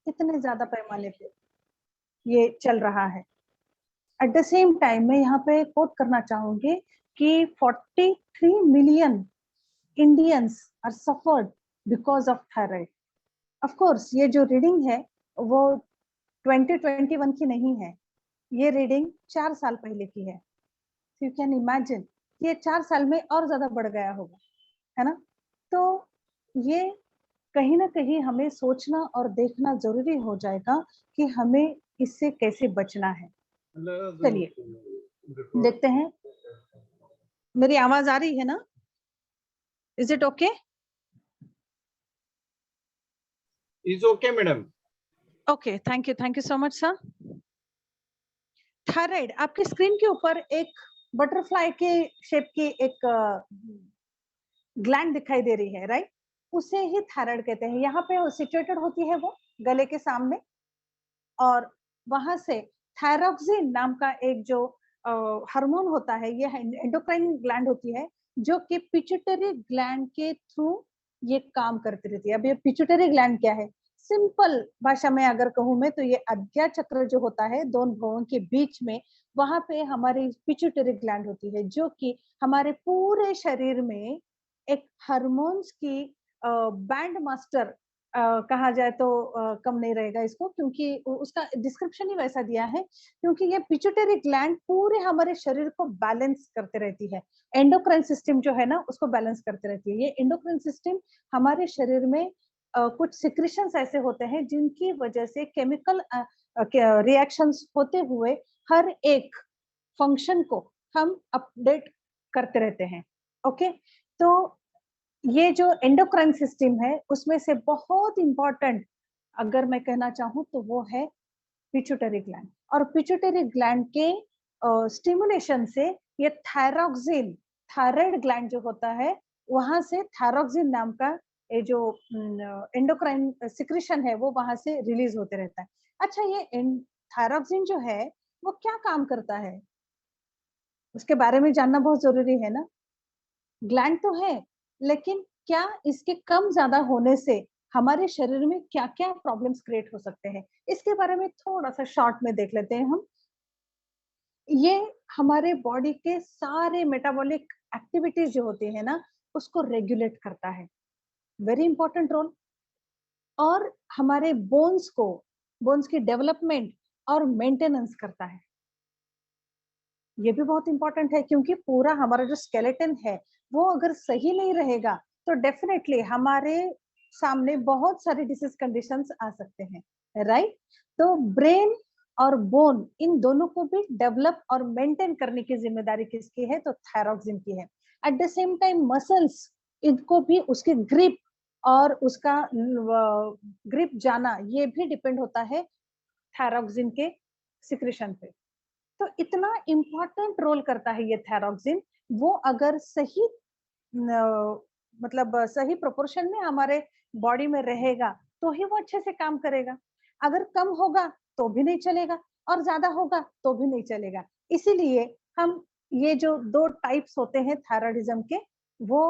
इतने ज्यादा पैमाने पे ये चल रहा है। एट द सेम टाइम मैं यहाँ पे कोट करना चाहूंगी कि 43 million Indians are suffered because of thyroid. Of course ये जो रीडिंग है वो 2021 की नहीं है, ये रीडिंग 4 साल पहले की है। यू कैन इमेजिन ये 4 साल में और ज्यादा बढ़ गया होगा, है ना। तो ये कहीं ना कहीं हमें सोचना और देखना जरूरी हो जाएगा कि हमें इससे कैसे बचना है। चलिए देखते हैं, मेरी आवाज आ रही है ना? Is it okay? Is okay madam. Okay, thank you so much sir. Thyroid, आपकी स्क्रीन के ऊपर एक बटरफ्लाई के शेप की एक ग्लैंड दिखाई दे रही है, राइट? उसे ही थायराइड कहते हैं। यहाँ पे सिचुएटेड होती है वो गले के सामने, और वहां से थायरॉक्सिन नाम का एक जो हार्मोन होता है, ये एंडोक्राइन ग्लैंड होती है जो कि पिट्यूटरी ग्लैंड के थ्रू ये काम करती रहती है। अब ये पिट्यूटरी ग्लैंड क्या है? सिंपल भाषा में अगर कहूं मैं तो ये आज्ञा चक्र जो होता है दोनों भुवों के बीच में, वहां पे हमारी पिट्यूटरी ग्लैंड होती है जो कि हमारे पूरे शरीर में एक हार्मोन्स की बैंड मास्टर कहा जाए तो कम नहीं रहेगा इसको, क्योंकि उसका डिस्क्रिप्शन ही वैसा दिया है। क्योंकि ये पिट्यूटरी ग्लैंड पूरे हमारे शरीर को बैलेंस करते रहती है, एंडोक्राइन सिस्टम जो है ना उसको बैलेंस करते रहती है। ये एंडोक्राइन सिस्टम हमारे शरीर में कुछ सिक्रेशंस ऐसे होते हैं जिनकी वजह से केमिकल रिएक्शंस होते हुए हर एक फंक्शन को हम अपडेट करते रहते हैं। ओके, तो ये जो एंडोक्राइन सिस्टम है उसमें से बहुत इंपॉर्टेंट अगर मैं कहना चाहूँ तो वो है पिट्यूटरी ग्लैंड। और पिट्यूटरी ग्लैंड के स्टिमुलेशन से ये थायरॉक्सिन, थायराइड ग्लैंड जो होता है वहां से थायरॉक्सिन नाम का ये जो एंडोक्राइन सिक्रेशन है वो वहां से रिलीज होते रहता है। अच्छा, ये थायरॉक्सिन जो है वो क्या काम करता है उसके बारे में जानना बहुत जरूरी है ना। ग्लैंड तो है, लेकिन क्या इसके कम ज्यादा होने से हमारे शरीर में क्या क्या प्रॉब्लम्स क्रिएट हो सकते हैं, इसके बारे में थोड़ा सा शॉर्ट में देख लेते हैं हम। ये हमारे बॉडी के सारे मेटाबॉलिक एक्टिविटीज जो होती है ना उसको रेगुलेट करता है, वेरी इंपॉर्टेंट रोल। और हमारे बोन्स की डेवलपमेंट और मेंटेनेंस करता है, ये भी बहुत इंपॉर्टेंट है। क्योंकि पूरा हमारा जो स्केलेटन है वो अगर सही नहीं रहेगा तो डेफिनेटली हमारे सामने बहुत सारी डिसीज कंडीशंस आ सकते हैं, राइट। तो ब्रेन और बोन इन दोनों को भी डेवलप और मेंटेन करने की जिम्मेदारी किसकी है? तो थायरॉक्सिन की है। At the same time muscles, इनको भी उसकी ग्रिप और उसका ग्रिप जाना ये भी डिपेंड होता है थायरॉक्सिन के सिक्रेशन पे। तो इतना इम्पोर्टेंट रोल करता है ये थायरॉक्सिन। वो अगर सही मतलब सही प्रोपोर्शन में हमारे बॉडी में रहेगा तो ही वो अच्छे से काम करेगा। अगर कम होगा तो भी नहीं चलेगा, और ज्यादा होगा तो भी नहीं चलेगा। इसीलिए हम ये जो दो टाइप्स होते हैं थायराइडिज्म के वो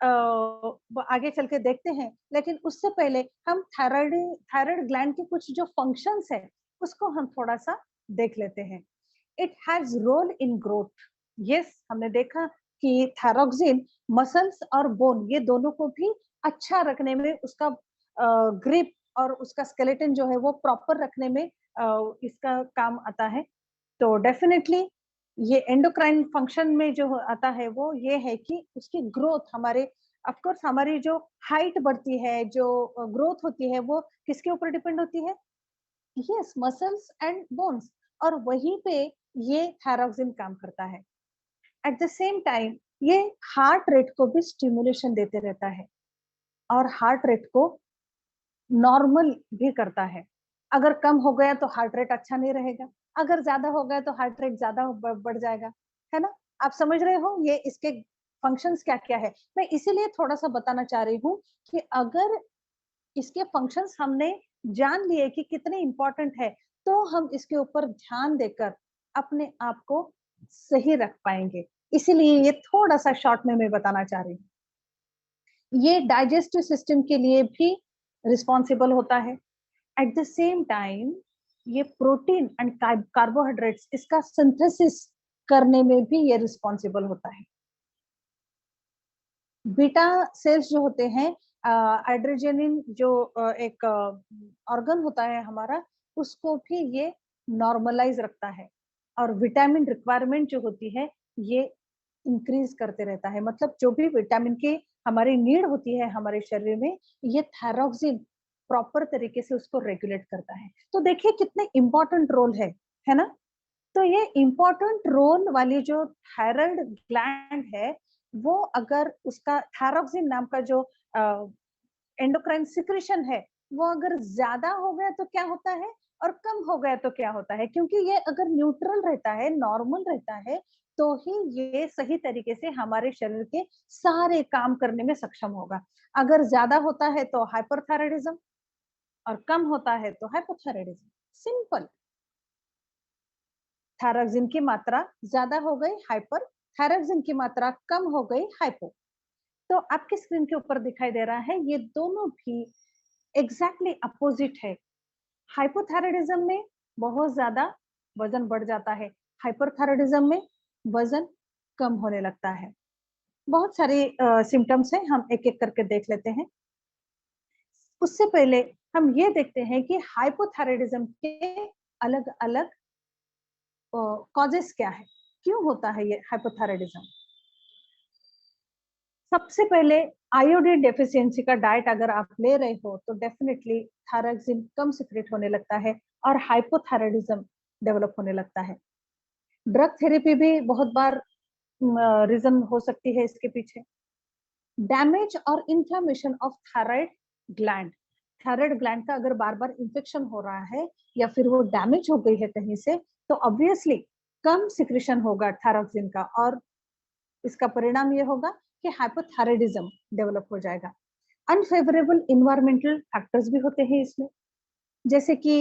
आगे चल के देखते हैं। लेकिन उससे पहले हम थायराइड ग्लैंड के कुछ जो फंक्शंस है उसको हम थोड़ा सा देख लेते हैं। It has role in growth. Yes, हमने देखा कि थायरॉक्सिन मसल्स और बोन ये दोनों को भी अच्छा रखने में, उसका ग्रिप और उसका स्केलेटन जो है वो प्रॉपर रखने में इसका काम आता है। तो डेफिनेटली ये एंडोक्राइन फंक्शन में जो आता है वो ये है कि उसकी ग्रोथ हमारे, ऑफ कोर्स हमारी जो हाइट बढ़ती है, जो ग्रोथ होती है वो किसके ऊपर डिपेंड होती है? Yes, muscles and bones. और वहीं पे ये थायरॉक्सिन काम करता है। एट द सेम टाइम ये हार्ट रेट को भी स्टिमुलेशन देते रहता है और हार्ट रेट को नॉर्मल भी करता है। अगर कम हो गया तो हार्ट रेट अच्छा नहीं रहेगा, अगर ज्यादा हो गया तो हार्ट रेट ज्यादा बढ़ जाएगा, है ना। आप समझ रहे हो ये इसके फंक्शंस क्या क्या है। मैं इसीलिए थोड़ा सा बताना चाह रही हूँ कि अगर इसके फंक्शंस हमने जान लिए कि कितने इंपॉर्टेंट है तो हम इसके ऊपर ध्यान देकर अपने आप को सही रख पाएंगे। इसीलिए ये थोड़ा सा शॉर्ट में मैं बताना चाह रही हूँ। ये डाइजेस्टिव सिस्टम के लिए भी रिस्पॉन्सिबल होता है, एट द सेम टाइम ये प्रोटीन एंड कार्बोहाइड्रेट्स इसका सिंथेसिस करने में भी ये रिस्पॉन्सिबल होता है। बीटा सेल्स जो होते हैं, हाइड्रोजनिन जो एक ऑर्गन होता है हमारा, उसको भी ये नॉर्मलाइज रखता है और विटामिन रिक्वायरमेंट जो होती है ये इंक्रीज करते रहता है। मतलब जो भी विटामिन की हमारी नीड होती है हमारे शरीर में, ये थायरॉक्सिन प्रॉपर तरीके से उसको रेगुलेट करता है। तो देखिए कितने इंपॉर्टेंट रोल है ना? तो ये इम्पोर्टेंट रोल वाली जो थायराइड ग्लैंड है, वो अगर उसका थायरॉक्सिन नाम का जो एंडोक्राइन सिक्रेशन है, वो अगर ज्यादा हो गया तो क्या होता है और कम हो गया तो क्या होता है? क्योंकि ये अगर न्यूट्रल रहता है, नॉर्मल रहता है, तो ही ये सही तरीके से हमारे शरीर के सारे काम करने में सक्षम होगा। अगर ज्यादा होता है तो हाइपरथायराइडिज्म और कम होता है तो हाइपोथायराइडिज्म। सिंपल। थायरॉक्सिन की मात्रा ज्यादा हो गई हाइपर, थायरॉक्सिन की मात्रा कम हो गई हाइपो। तो आपकी स्क्रीन के ऊपर दिखाई दे रहा है, ये दोनों भी एग्जैक्टली अपोजिट है। हाइपोथायराइडिज्म में बहुत ज्यादा वजन बढ़ जाता है, हाइपरथायराइडिज्म में वजन कम होने लगता है। बहुत सारे सिम्टम्स हैं, हम एक एक करके देख लेते हैं। उससे पहले हम ये देखते हैं कि हाइपोथायराइडिज्म के अलग अलग कॉजेस क्या है, क्यों होता है ये हाइपोथायराइडिज्म। सबसे पहले आयोडीन डेफिशिएंसी का डाइट अगर आप ले रहे हो तो डेफिनेटली थायरॉक्सिन कम सिक्रेट होने लगता है और हाइपोथायराइडिज्म डेवलप होने लगता है। ड्रग थेरेपी भी बहुत बार रीजन हो सकती है इसके पीछे। डैमेज और inflammation of thyroid gland, thyroid gland का अगर बार बार इन्फेक्शन हो रहा है या फिर वो डैमेज हो गई है कहीं से, तो ऑब्वियसली कम सिक्रेशन होगा थायरॉक्सिन का और इसका परिणाम ये होगा कि हाइपोथायराइडिज्म डेवलप हो जाएगा। अनफेवरेबल इन्वायरमेंटल फैक्टर्स भी होते हैं इसमें, जैसे कि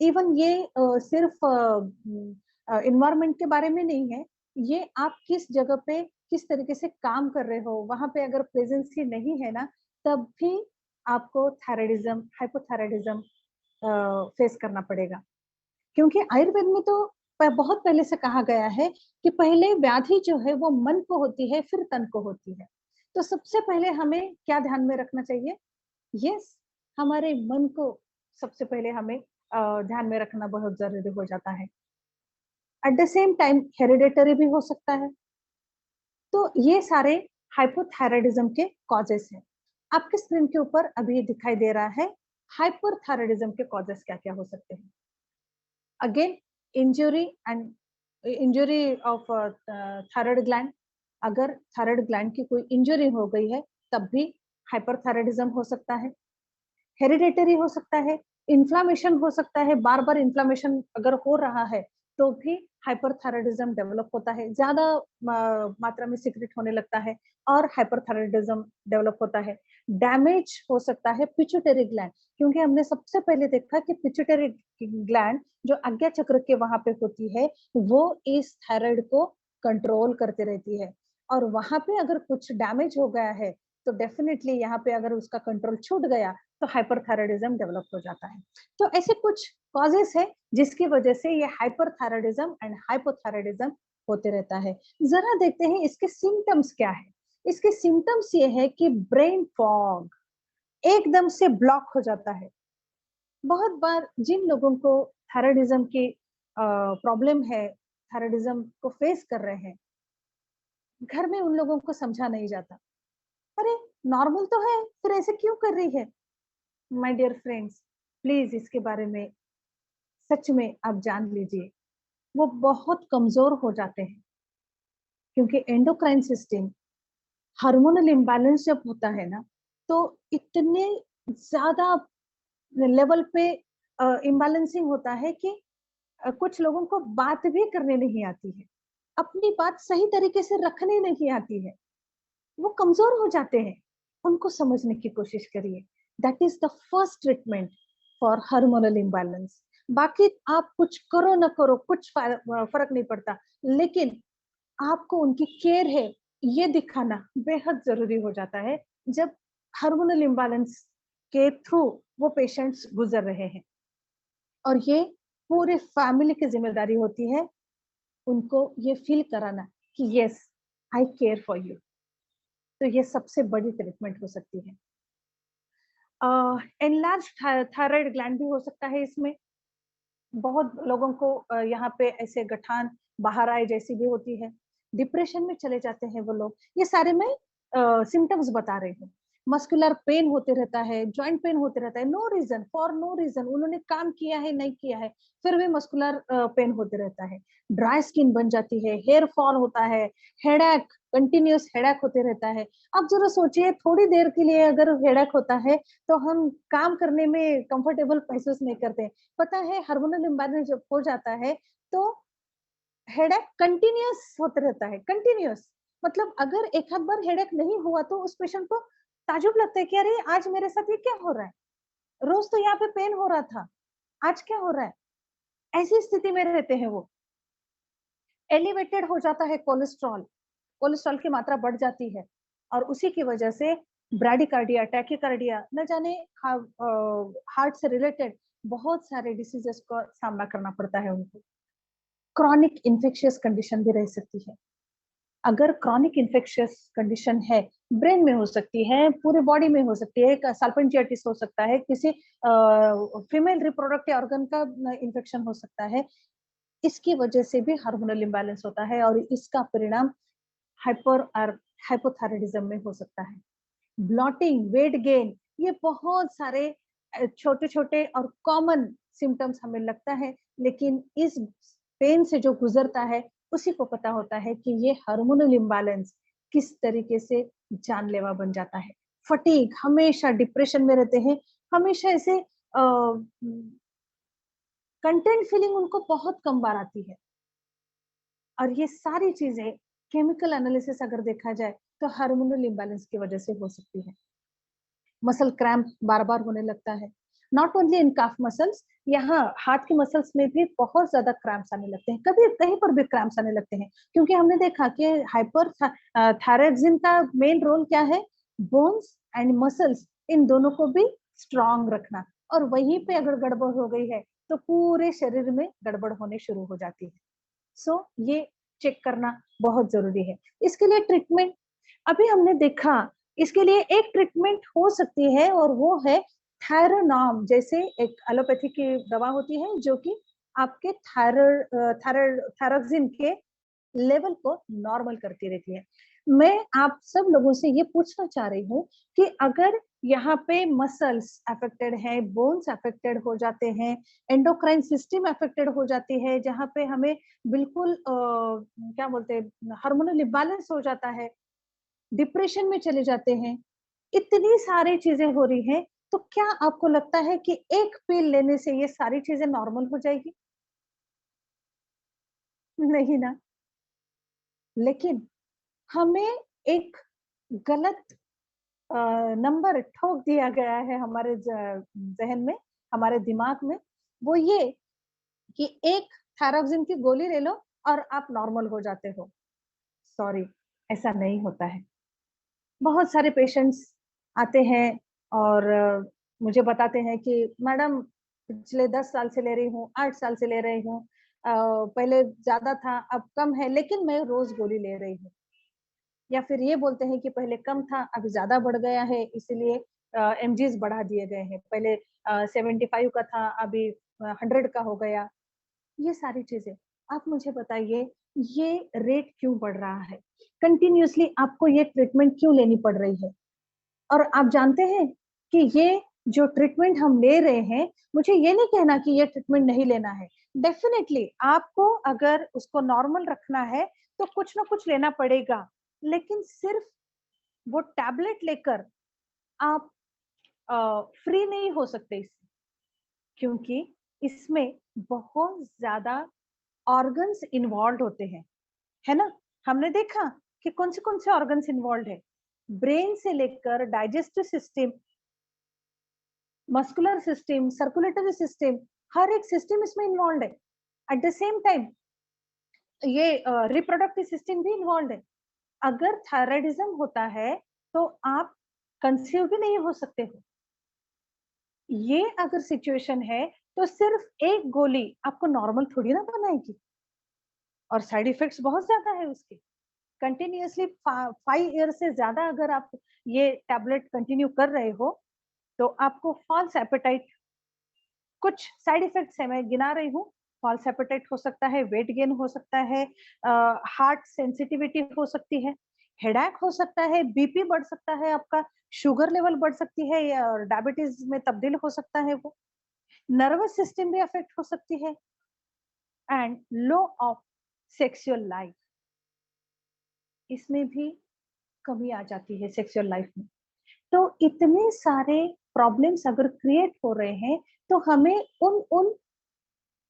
इवन ये सिर्फ इन्वायरमेंट के बारे में नहीं है, ये आप किस जगह पे किस तरीके से काम कर रहे हो, वहां पे अगर प्रेजेंस ही नहीं है ना, तब भी आपको थायराइडिज्म हाइपोथायराइडिज्म फेस करना पड़ेगा। क्योंकि आयुर्वेद में तो बहुत पहले से कहा गया है कि पहले व्याधि जो है वो मन को होती है, फिर तन को होती है। तो सबसे पहले हमें क्या ध्यान में रखना चाहिए? यस, हमारे मन को सबसे पहले हमें ध्यान में रखना बहुत जरूरी हो जाता है। At the same time hereditary भी हो सकता है। तो ये सारे हाइपोथायराइडिज्म के कॉजेस हैं। आपके स्क्रीन के ऊपर अभी दिखाई दे रहा है हाइपरथायराइडिज्म के कॉजेस क्या क्या हो सकते हैं। Again injury and injury of thyroid gland, अगर थायराइड ग्लैंड की कोई इंजुरी हो गई है तब भी हाइपरथायराइडिज्म हो सकता है। हेरिडेटरी हो सकता है, इन्फ्लामेशन हो सकता है, बार बार इन्फ्लामेशन अगर हो रहा है तो भी हाइपरथायराइडिज्म डेवलप होता है, ज्यादा मात्रा में सिक्रेट होने लगता है और हाइपरथायराइडिज्म डेवलप होता है। डैमेज हो सकता है पिट्यूटरी ग्लैंड, क्योंकि हमने सबसे पहले देखा कि पिट्यूटरी ग्लैंड जो आज्ञा चक्र के वहां पे होती है, वो इस थायराइड को कंट्रोल करते रहती है और वहां पे अगर कुछ डैमेज हो गया है तो डेफिनेटली यहाँ पे अगर उसका कंट्रोल छूट गया तो हाइपरथायराइडिज्म डेवलप हो जाता है। तो ऐसे कुछ कॉजेस है जिसकी वजह से ये हाइपरथायराइडिज्म एंड हाइपोथायराइडिज्म होते रहता है। जरा देखते हैं इसके सिम्टम्स क्या है। इसके सिम्टम्स ये है कि ब्रेन फॉग एकदम से ब्लॉक हो जाता है। बहुत बार जिन लोगों को थायराइडिज्म की प्रॉब्लम है, थायराइडिज्म को फेस कर रहे हैं, घर में उन लोगों को समझा नहीं जाता, अरे नॉर्मल तो है, फिर ऐसे क्यों कर रही है? माय डियर फ्रेंड्स, प्लीज इसके बारे में सच में आप जान लीजिए। वो बहुत कमजोर हो जाते हैं क्योंकि एंडोक्राइन सिस्टम, हार्मोनल इम्बैलेंस जब होता है ना, तो इतने ज्यादा लेवल पे इम्बैलेंसिंग होता है कि कुछ लोगों को बात भी करने नहीं आती है, अपनी बात सही तरीके से रखने नहीं आती है, वो कमजोर हो जाते हैं। उनको समझने की कोशिश करिए। That is the first treatment for hormonal imbalance. बाकी आप कुछ करो ना करो, कुछ फर्क नहीं पड़ता, लेकिन आपको उनकी केयर है ये दिखाना बेहद जरूरी हो जाता है जब हार्मोनल इम्बैलेंस के थ्रू वो पेशेंट्स गुजर रहे हैं, और ये पूरे फैमिली की जिम्मेदारी होती है उनको ये फील कराना कि yes, I care for you. तो ये सबसे बड़ी ट्रीटमेंट हो सकती है। एनलार्ज थायराइड ग्लैंड भी हो सकता है इसमें। बहुत लोगों को यहाँ पे ऐसे गठान बाहर आए जैसी भी होती है। डिप्रेशन में चले जाते हैं वो लोग। ये सारे मैं सिम्पटम्स बता रही हूँ। मस्कुलर पेन होते रहता है, जॉइंट पेन होते रहता है, no reason, for no reason, उन्होंने काम किया है नहीं किया है, फिर भी मस्कुलर पेन होते रहता है। ड्राई स्किन बन जाती है, हेयर फॉल होता है, हेडेक, कंटिन्यूअस हेडेक होते रहता है। अब जरा सोचिए, थोड़ी देर के लिए अगर हेडेक होता है तो हम काम करने में कंफर्टेबल महसूस नहीं करते। पता है, हार्मोनल इम्बैलेंस जब हो जाता है तो हेडेक कंटिन्यूअस होते रहता है, कंटिन्यूअस। मतलब अगर एक आध बार हेडेक नहीं हुआ तो उस पेशेंट को ताज्जुब लगता है कि अरे आज मेरे साथ ये क्या हो रहा है? रोज तो यहाँ पे पेन हो रहा था, आज क्या हो रहा है? ऐसी स्थिति में रहते हैं वो। एलिवेटेड हो जाता है कोलेस्ट्रॉल, कोलेस्ट्रॉल की मात्रा बढ़ जाती है, और उसी की वजह से ब्राडिकार्डिया, टैकीकार्डिया, न जाने हार्ट से रिलेटेड बहुत सारे डिसीजेस का सामना करना पड़ता है उनको। क्रॉनिक इन्फेक्शियस कंडीशन भी रह सकती है। अगर क्रॉनिक इन्फेक्शियस कंडीशन है, ब्रेन में हो सकती है, पूरे बॉडी में हो सकती है, एक साल्पिंजियाटिस हो सकता है, किसी फीमेल रिप्रोडक्टिव ऑर्गन का इन्फेक्शन हो सकता है। इसकी वजह से भी हार्मोनल इम्बैलेंस होता है, और इसका परिणाम हाइपर और हाइपोथायराइडिज्म में हो सकता है। ब्लॉटिंग, वेट गेन, ये बहुत सारे छोटे-छोटे और कॉमन सिम्पटम्स हमें लगता है, लेकिन इस पेन से जो गुजरता है, उसी को पता होता है कि ये हार्मोनल इम्बैलेंस किस तरीके से जानलेवा बन जाता है। फटीग, हमेशा डिप्रेशन में रहते हैं, हमेशा ऐसे कंटेंट फीलिंग उनको बहुत कम बार आती है। और ये सारी चीजें केमिकल एनालिसिस अगर देखा जाए तो हार्मोनल इम्बैलेंस की वजह से हो सकती है। मसल क्रैम्प बार-बार होने लगता है। Not only in calf muscles, यहाँ हाथ की मसल्स में भी बहुत ज़्यादा क्रैम्प्स आने लगते हैं। कभी कहीं पर भी क्रैम्प्स आने लगते हैं, क्योंकि हमने देखा कि थायरॉइडिज्म का मेन रोल क्या है? बोन्स एंड मसल्स, इन दोनों को भी स्ट्रॉन्ग रखना, और वहीं पे अगर गड़बड़ हो गई है, तो पूरे शरीर में गड़बड़ होने शुरू हो जाती है। सो ये चेक करना बहुत ज़रूरी है। इसके लिए ट्रीटमेंट अभी हमने देखा, इसके लिए एक ट्रीटमेंट हो सकती है, और वो है थायरोनॉर्म, जैसे एक एलोपैथी की दवा होती है जो कि आपके थायरॉक्सिन के लेवल को नॉर्मल करती रहती है। मैं आप सब लोगों से ये पूछना चाह रही हूँ कि अगर यहाँ पे मसल्स अफेक्टेड है, बोन्स अफेक्टेड हो जाते हैं, एंडोक्राइन सिस्टम अफेक्टेड हो जाती है, जहाँ पे हमें बिल्कुल क्या बोलते हैं, हार्मोनल इम्बैलेंस हो जाता है, डिप्रेशन में चले जाते हैं, इतनी सारी चीजें हो रही हैं, तो क्या आपको लगता है कि एक पिल लेने से ये सारी चीजें नॉर्मल हो जाएगी? नहीं ना। लेकिन हमें एक गलत अ, नंबर ठोक दिया गया है हमारे ज़हन में, हमारे दिमाग में, वो ये कि एक थायरॉक्सिन की गोली ले लो और आप नॉर्मल हो जाते हो। सॉरी, ऐसा नहीं होता है। बहुत सारे पेशेंट्स आते हैं और मुझे बताते हैं कि मैडम, पिछले 10 साल से ले रही हूँ, 8 साल से ले रही हूँ। पहले ज़्यादा था, अब कम है, लेकिन मैं रोज़ गोली ले रही हूँ। या फिर ये बोलते हैं कि पहले कम था, अभी ज़्यादा बढ़ गया है, इसीलिए एमजीज़ बढ़ा दिए गए हैं। पहले 75 का था, अभी 100 का हो गया। ये सारी चीज़ें। आप मुझे बताइए, ये रेट क्यों बढ़ रहा है? कंटीन्यूअसली आपको ये ट्रीटमेंट क्यों लेनी पड़ रही है? और आप जानते हैं कि ये जो ट्रीटमेंट हम ले रहे हैं, मुझे ये नहीं कहना कि ये ट्रीटमेंट नहीं लेना है। डेफ़िनेटली आपको अगर उसको नॉर्मल रखना है, तो कुछ ना कुछ लेना पड़ेगा। लेकिन सिर्फ़ वो टैबलेट लेकर आप फ्री नहीं हो सकते इससे, क्योंकि इसमें बहुत ज़्यादा ऑर्गन्स इन्वॉल्व्ड होते हैं, है ना? हमने देखा कि कौन से ऑर्गन्स इन्वॉल्व्ड है। ब्रेन से लेकर digestive system, muscular system, circulatory system, हर एक सिस्टम इसमें इन्वॉल्व्ड है। एट द सेम टाइम ये रिप्रोडक्टिव सिस्टम भी इन्वॉल्व्ड है। अगर थायराइडिज्म होता है, तो आप कंसीव भी नहीं हो सकते हो। ये अगर सिचुएशन है तो सिर्फ एक गोली आपको नॉर्मल थोड़ी ना बनाएगी, और साइड इफेक्ट्स बहुत ज्यादा है उसके। कंटिन्यूअसली 5 ईयर से ज्यादा अगर आप ये टैबलेट कंटिन्यू कर रहे हो तो आपको फॉल्स एपेटाइट, कुछ साइड इफेक्ट्स है मैं गिना रही हूँ। फॉल्स एपेटाइट हो सकता है, वेट गेन हो सकता है, हार्ट सेंसिटिविटी हो सकती है, हेडेक हो सकता है, बीपी बढ़ सकता है आपका, शुगर लेवल बढ़ सकती है या डायबिटीज में तब्दील हो सकता है वो, नर्वस सिस्टम भी अफेक्ट हो सकती है, and low of sexual life, इसमें भी कमी आ जाती है सेक्सुअल लाइफ में। तो इतने सारे प्रॉब्लम्स अगर क्रिएट हो रहे हैं तो हमें उन उन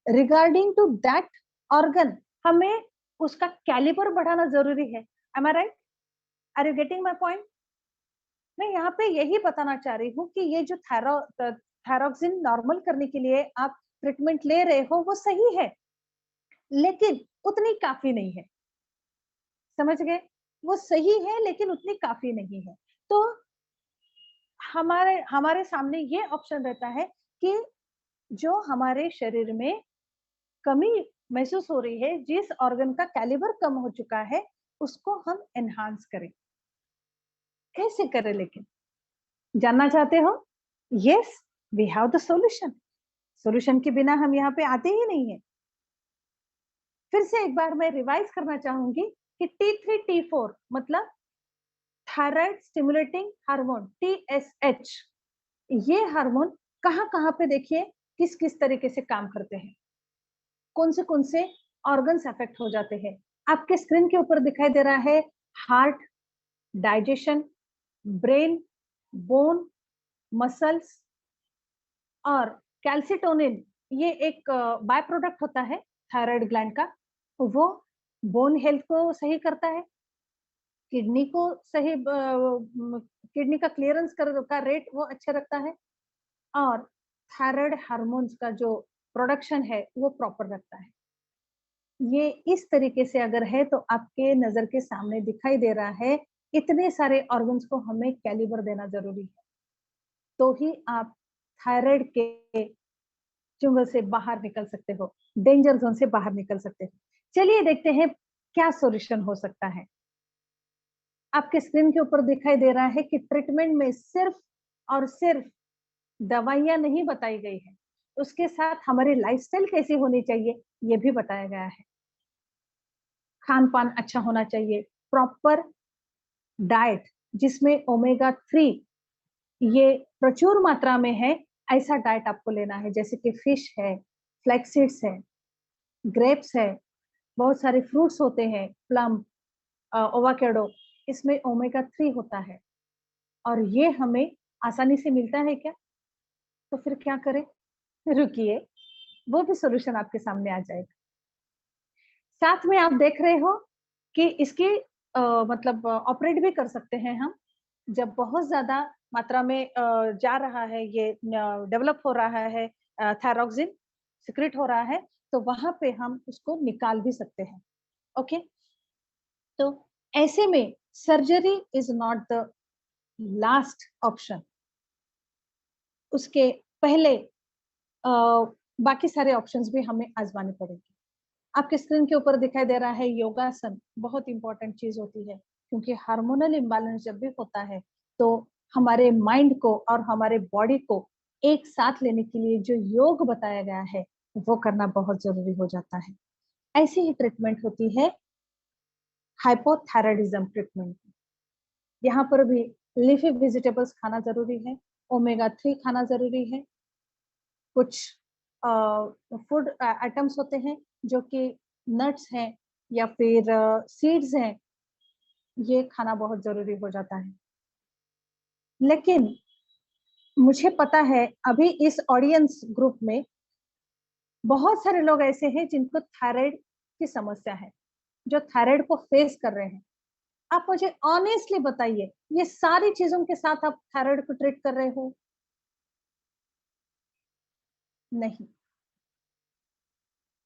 रिगार्डिंग टू दैट ऑर्गन हमें उसका कैलिबर बढ़ाना जरूरी है। Am I right? Are you getting my point? मैं यहाँ पे यही बताना चाह रही हूँ कि ये जो थायरोक्सिन नॉर्मल करने के लिए आप ट्रीटमेंट ले रहे हो वो सही है, लेकिन उतनी काफी नहीं है। समझ गए? वो सही है लेकिन उतनी काफी नहीं है। तो हमारे हमारे सामने ये ऑप्शन रहता है कि जो हमारे शरीर में कमी महसूस हो रही है, जिस ऑर्गन का कैलिबर कम हो चुका है, उसको हम एनहांस करें। कैसे करें लेकिन? जानना चाहते हो? Yes, we have the solution. Solution के बिना हम यहाँ पे आते ही नहीं है। फिर से एक बार मैं रिवाइज करना चाहूंगी कि T3 T4 मतलब थायराइड स्टिमुलेटिंग हार्मोन, TSH, ये हार्मोन कहाँ कहाँ पे देखिए किस किस तरीके से काम करते हैं, कौन से ऑर्गन्स अफेक्ट हो जाते हैं। आपके स्क्रीन के ऊपर दिखाई दे रहा है heart, digestion, brain, bone, muscles, और कैल्सिटोनिन, ये एक बाय प्रोडक्ट होता है थायराइड ग्लैंड का, वो बोन हेल्थ को सही करता है, किडनी को सही, किडनी का क्लियरेंस का रेट वो अच्छा रखता है, और थायराइड हार्मोन्स का जो प्रोडक्शन है वो प्रॉपर रखता है। ये इस तरीके से अगर है तो आपके नजर के सामने दिखाई दे रहा है, इतने सारे ऑर्गन्स को हमें कैलिबर देना जरूरी है, तो ही आप थायराइड के चुंगल से बाहर निकल सकते हो, डेंजर जोन से बाहर निकल सकते हो। चलिए देखते हैं क्या सॉल्यूशन हो सकता है। आपके स्क्रीन के ऊपर दिखाई दे रहा है कि ट्रीटमेंट में सिर्फ और सिर्फ दवाइयां नहीं बताई गई है, उसके साथ हमारी लाइफस्टाइल कैसी होनी चाहिए ये भी बताया गया है। खान पान अच्छा होना चाहिए, प्रॉपर डाइट जिसमें ओमेगा 3 ये प्रचुर मात्रा में है, ऐसा डाइट आपको लेना है, जैसे कि फिश है, फ्लैक्सीड्स है, ग्रेप्स है, बहुत सारे फ्रूट्स होते हैं, प्लम, ओवाकेडो, इसमें ओमेगा 3 होता है, और ये हमें आसानी से मिलता है क्या? तो फिर क्या करें? रुकिए, वो भी सॉल्यूशन आपके सामने आ जाएगा। साथ में आप देख रहे हो कि इसकी मतलब ऑपरेट भी कर सकते हैं हम, जब बहुत ज्यादा मात्रा में जा रहा है, ये डेवलप हो रहा है, थायरोक्सिन सिक्रेट हो रहा है, तो वहां पे हम उसको निकाल भी सकते हैं। ओके, तो ऐसे में surgery is not the last option, उसके पहले बाकी सारे ऑप्शंस भी हमें आजमाने पड़ेंगे। आपके स्क्रीन के ऊपर दिखाई दे रहा है योगासन, बहुत इंपॉर्टेंट चीज होती है, क्योंकि हार्मोनल इम्बैलेंस जब भी होता है तो हमारे माइंड को और हमारे बॉडी को एक साथ लेने के लिए जो योग बताया गया है वो करना बहुत जरूरी हो जाता है। ऐसी ही ट्रीटमेंट होती है हाइपोथायराइडिज्म ट्रीटमेंट। यहाँ पर भी लीफी वेजिटेबल्स खाना जरूरी है, ओमेगा 3 खाना जरूरी है, कुछ फूड आइटम्स होते हैं जो कि नट्स हैं या फिर सीड्स हैं, ये खाना बहुत जरूरी हो जाता है। लेकिन मुझे पता है अभी इस ऑडियंस ग्रुप में बहुत सारे लोग ऐसे हैं जिनको थायराइड की समस्या है, जो थायराइड को फेस कर रहे हैं। आप मुझे ऑनेस्टली बताइए, ये सारी चीजों के साथ आप थायराइड को ट्रीट कर रहे हो? नहीं।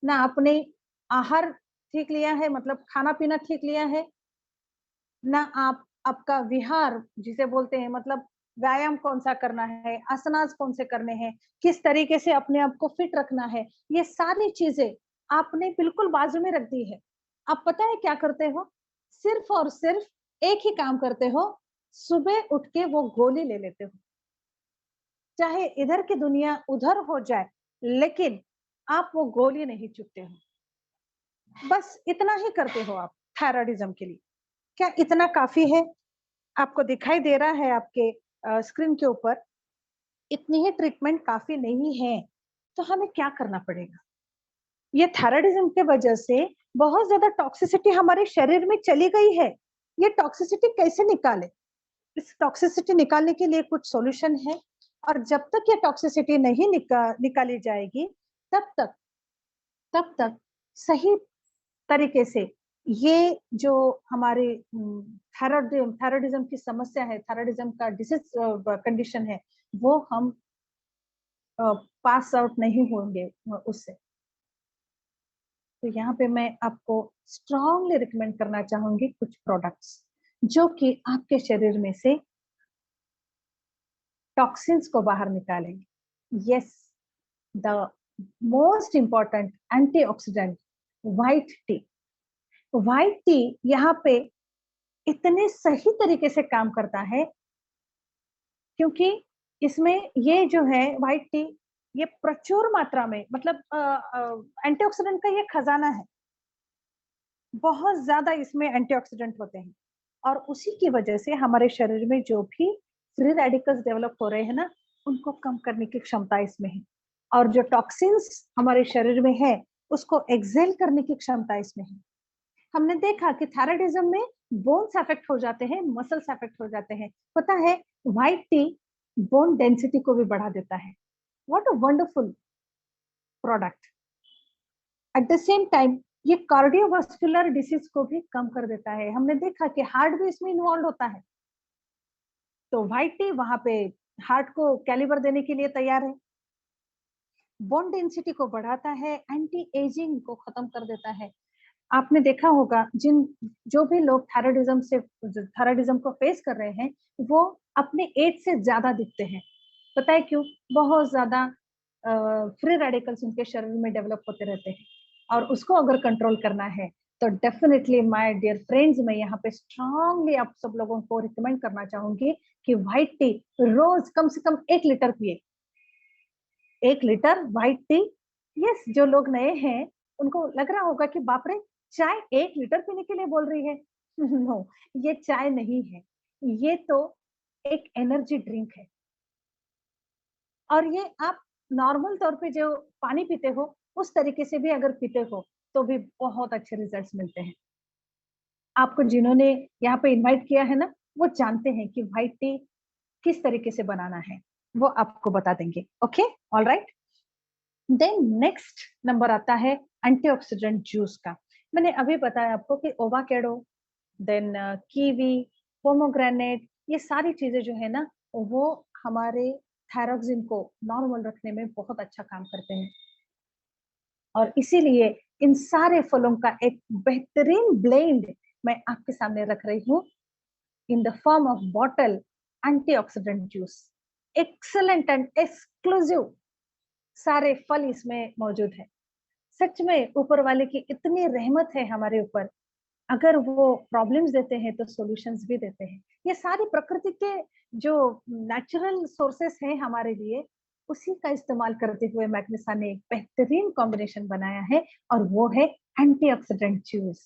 ना आपने आहार ठीक लिया है, मतलब खाना पीना ठीक लिया है, ना आप आपका विहार जिसे बोलते हैं, मतलब व्यायाम कौन सा करना है, आसनास कौन से करने हैं, किस तरीके से अपने आप को फिट रखना है, ये सारी चीजें आपने बिल्कुल बाजू में रख दी है। आप पता है क्या करते हो? सिर्फ और सिर्फ एक ही काम करते हो, सुबह उठ के वो गोली ले लेते हो। चाहे इधर की दुनिया उधर हो जाए, लेकिन आप वो गोली नहीं चुकते हो। बस इतना ही करते हो आप थायराइडिज्म के लिए। क्या इतना काफी है? आपको दिखाई दे रहा है आपके स्क्रीन के ऊपर, इतनी ही ट्रीटमेंट काफी नहीं है, तो हमें क्या करना पड़ेगा? ये थायराइडिज्म के वजह से बहुत ज्यादा टॉक्सिसिटी हमारे शरीर में चली गई है। ये टॉक्सिसिटी कैसे निकाले? इस टॉक्सिसिटी निकालने के लिए कुछ सॉल्यूशन है, और जब तक ये टॉक्सिसिटी नहीं निकाली जाएगी, तब तक सही तरीके से ये जो हमारे थायराइडिज्म की समस्या है, थायराइडिज्म का डिसीज कंडीशन है, वो हम पास आउट नहीं होंगे उससे। तो यहाँ पे मैं आपको स्ट्रांगली रिकमेंड करना चाहूंगी कुछ प्रोडक्ट्स जो कि आपके शरीर में से टॉक्सिन्स को बाहर निकालेंगे। Yes, the most important antioxidant, white T. White T यहाँ पे इतने सही तरीके से काम करता है, क्योंकि इसमें ये जो है व्हाइट टी, ये प्रचुर मात्रा में, मतलब एंटीऑक्सीडेंट का ये खजाना है। बहुत ज्यादा इसमें एंटीऑक्सीडेंट होते हैं, और उसी की वजह से हमारे शरीर में जो भी फ्री रेडिकल्स डेवलप हो रहे हैं ना, उनको कम करने की क्षमता इसमें है। और जो टॉक्सिन्स हमारे शरीर में है, उसको एक्सेल करने की क्षमता इसमें है। हमने देखा कि थायराइडिज्म में बोन्स अफेक्ट हो जाते हैं, मसल्स अफेक्ट हो जाते हैं। पता है, व्हाइट टी बोन डेंसिटी को भी बढ़ा देता है। What a wonderful product. Eight the same time ये कार्डियोवास्कुलर डिसीज को भी कम कर देता है। हमने देखा कि हार्ट भी इसमें इन्वॉल्व होता है, तो व्हाइट टी वहां पे हार्ट को कैलिबर देने के लिए तैयार है। बोन डेंसिटी को बढ़ाता है, एंटी एजिंग को खत्म कर देता है। आपने देखा होगा, जो भी लोग थायराइडिज्म को फेस कर रहे हैं, वो अपने एज से ज्यादा दिखते हैं। पता है क्यों? बहुत ज्यादा फ्री रेडिकल्स उनके शरीर में डेवलप होते रहते हैं, और उसको अगर कंट्रोल करना है, तो डेफिनेटली माय डियर फ्रेंड्स, मैं यहाँ पे स्ट्रांगली आप सब लोगों को रिकमेंड करना चाहूंगी कि व्हाइट टी रोज कम से कम 1 लीटर पिए। 1 लीटर व्हाइट टी। यस, जो लोग नए हैं उनको लग रहा होगा कि बाप रे, चाय 1 लीटर पीने के लिए बोल रही है। नो, ये चाय नहीं है, ये तो एक एनर्जी ड्रिंक है। और ये आप नॉर्मल तौर पे जो पानी पीते हो, उस तरीके से भी अगर पीते हो, तो भी बहुत अच्छे रिजल्ट्स मिलते हैं। आपको जिन्होंने यहाँ पे इनवाइट किया है ना, वो जानते हैं कि व्हाइट टी किस तरीके से बनाना है, वो आपको बता देंगे। Okay, all right. Then next number आता है एंटीऑक्सीडेंट जूस का। मैंने अभी बताया आपको कि ओवाकेडो, देन कीवी, पोमोग्रेनेट, ये सारी चीजें जो है ना, वो हमारे थायरॉक्सिन को नॉर्मल रखने में बहुत अच्छा काम करते हैं। और इसीलिए इन सारे फलों का एक बेहतरीन ब्लेंड मैं आपके सामने रख रही हूँ, in the form of bottle antioxidant juice. Excellent and exclusive सारे फल इसमें मौजूद है। सच में ऊपर वाले की इतनी रहमत है हमारे ऊपर, अगर वो प्रॉब्लम्स देते हैं तो सॉल्यूशंस भी देते हैं। ये सारी प्रकृति के जो नेचुरल सोर्सेस हैं हमारे लिए, उसी का इस्तेमाल करते हुए मैग्नेसा ने एक बेहतरीन कॉम्बिनेशन बनाया है, और वो है एंटीऑक्सीडेंट जूस।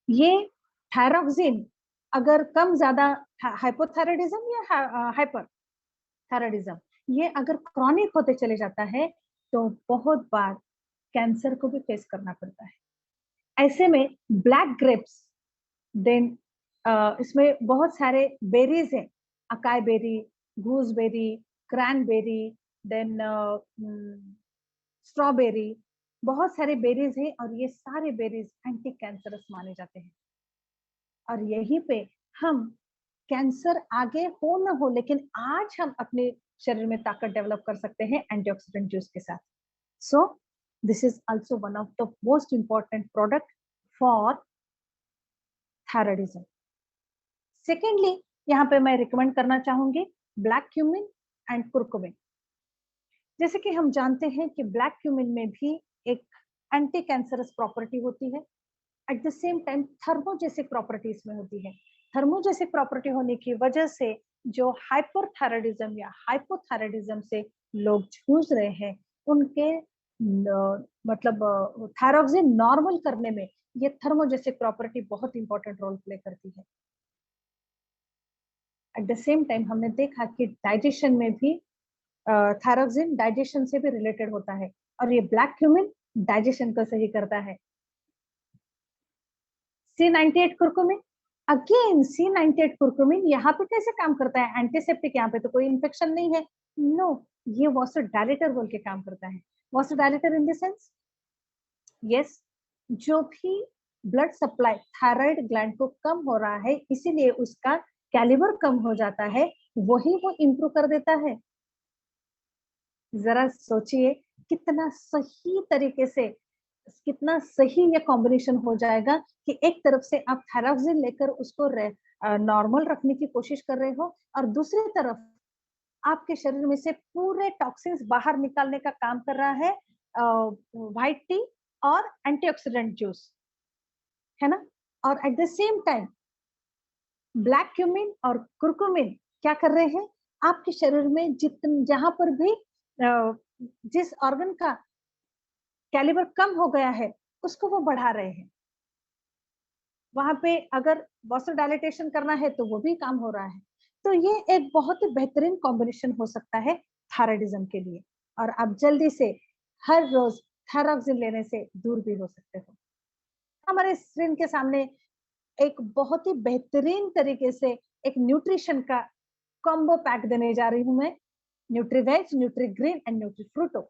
ये थायरॉक्सिन अगर कम ज्यादा, हाइपोथायराइडिज्म या हाइपर थायराइडिज्म, ये अगर क्रॉनिक होते चले जाता है, तो बहुत बार कैंसर को भी फेस करना पड़ता है। ऐसे में ब्लैक ग्रेप्स, देन इसमें बहुत सारे बेरीज हैं, acai berry, gooseberry, cranberry, then strawberry, बहुत सारे बेरीज हैं, और ये सारे बेरीज एंटी कैंसरस माने जाते हैं। और यहीं पे हम कैंसर आगे हो ना हो, लेकिन आज हम अपने शरीर में ताकत डेवलप कर सकते हैं एंटीऑक्सीडेंट जूस के साथ। So this is also one of the most important product for thyroidism. Secondly, यहाँ पे मैं रिकमेंड करना चाहूंगी ब्लैक क्यूमिन एंड कुरकुमिन। जैसे कि हम जानते हैं कि ब्लैक क्यूमिन में भी एक एंटी कैंसरस प्रॉपर्टी होती है, at the same time thermogenic property इसमें होती है। थर्मोजेसिक प्रॉपर्टी होने की वजह से जो हाइपरथायराइडिज्म या हाइपोथायराइडिज्म से लोग जूझ रहे हैं, उनके मतलब थायरॉक्सिन नॉर्मल करने में ये थर्मोजेसिक प्रॉपर्टी बहुत इंपॉर्टेंट रोल प्ले करती है। एट द सेम टाइम हमने देखा कि डाइजेशन में भी थायरॉक्सिन डाइजेशन से भी रिलेटेड होता है, और ये ब्लैक क्यूमिन डाइजेशन को सही करता है। C98 curcumin, again C98 curcumin यहाँ पे कैसे काम करता है? एंटीसेप्टिक, यहाँ पे तो कोई इन्फेक्शन नहीं है। नो, ये वासोडायलेटर बोल के काम करता है। वासोडायलेटर इन द सेंस, यस, जो भी ब्लड सप्लाई थायराइड ग्लैंड को कम हो रहा है, इसीलिए उसका कैलिबर कम हो जाता है, वही वो इंप्रूव कर देता है। जरा सोचिए कितना सही तरीके से, कितना सही ये कॉम्बिनेशन हो जाएगा कि एक तरफ से आप थायरॉक्सिन लेकर उसको नॉर्मल रखने की कोशिश कर रहे हो, और दूसरी तरफ आपके शरीर में से पूरे टॉक्सिन्स बाहर निकालने का काम कर रहा है व्हाइट टी और एंटीऑक्सीडेंट जूस, है ना। और eight the same time black cumin और कुरकुमिन क्या कर रहे हैं, आपके शरीर में जहां पर भी जिस ऑर्गन का कैलिबर कम हो गया है, उसको वो बढ़ा रहे हैं। वहां पे अगर वासोडाइलेटेशन करना है तो वो भी काम हो रहा है। तो ये एक बहुत ही बेहतरीन कॉम्बिनेशन हो सकता है थायराइडिज्म के लिए, और आप जल्दी से हर रोज थायरॉक्सिन लेने से दूर भी हो सकते हो। हमारे स्क्रीन के सामने एक बहुत ही बेहतरीन तरीके से एक न्यूट्रिशन का कॉम्बो पैक देने जा रही हूं मैं, न्यूट्रीवेज, न्यूट्रीग्रीन एंड न्यूट्रीफ्रूटो।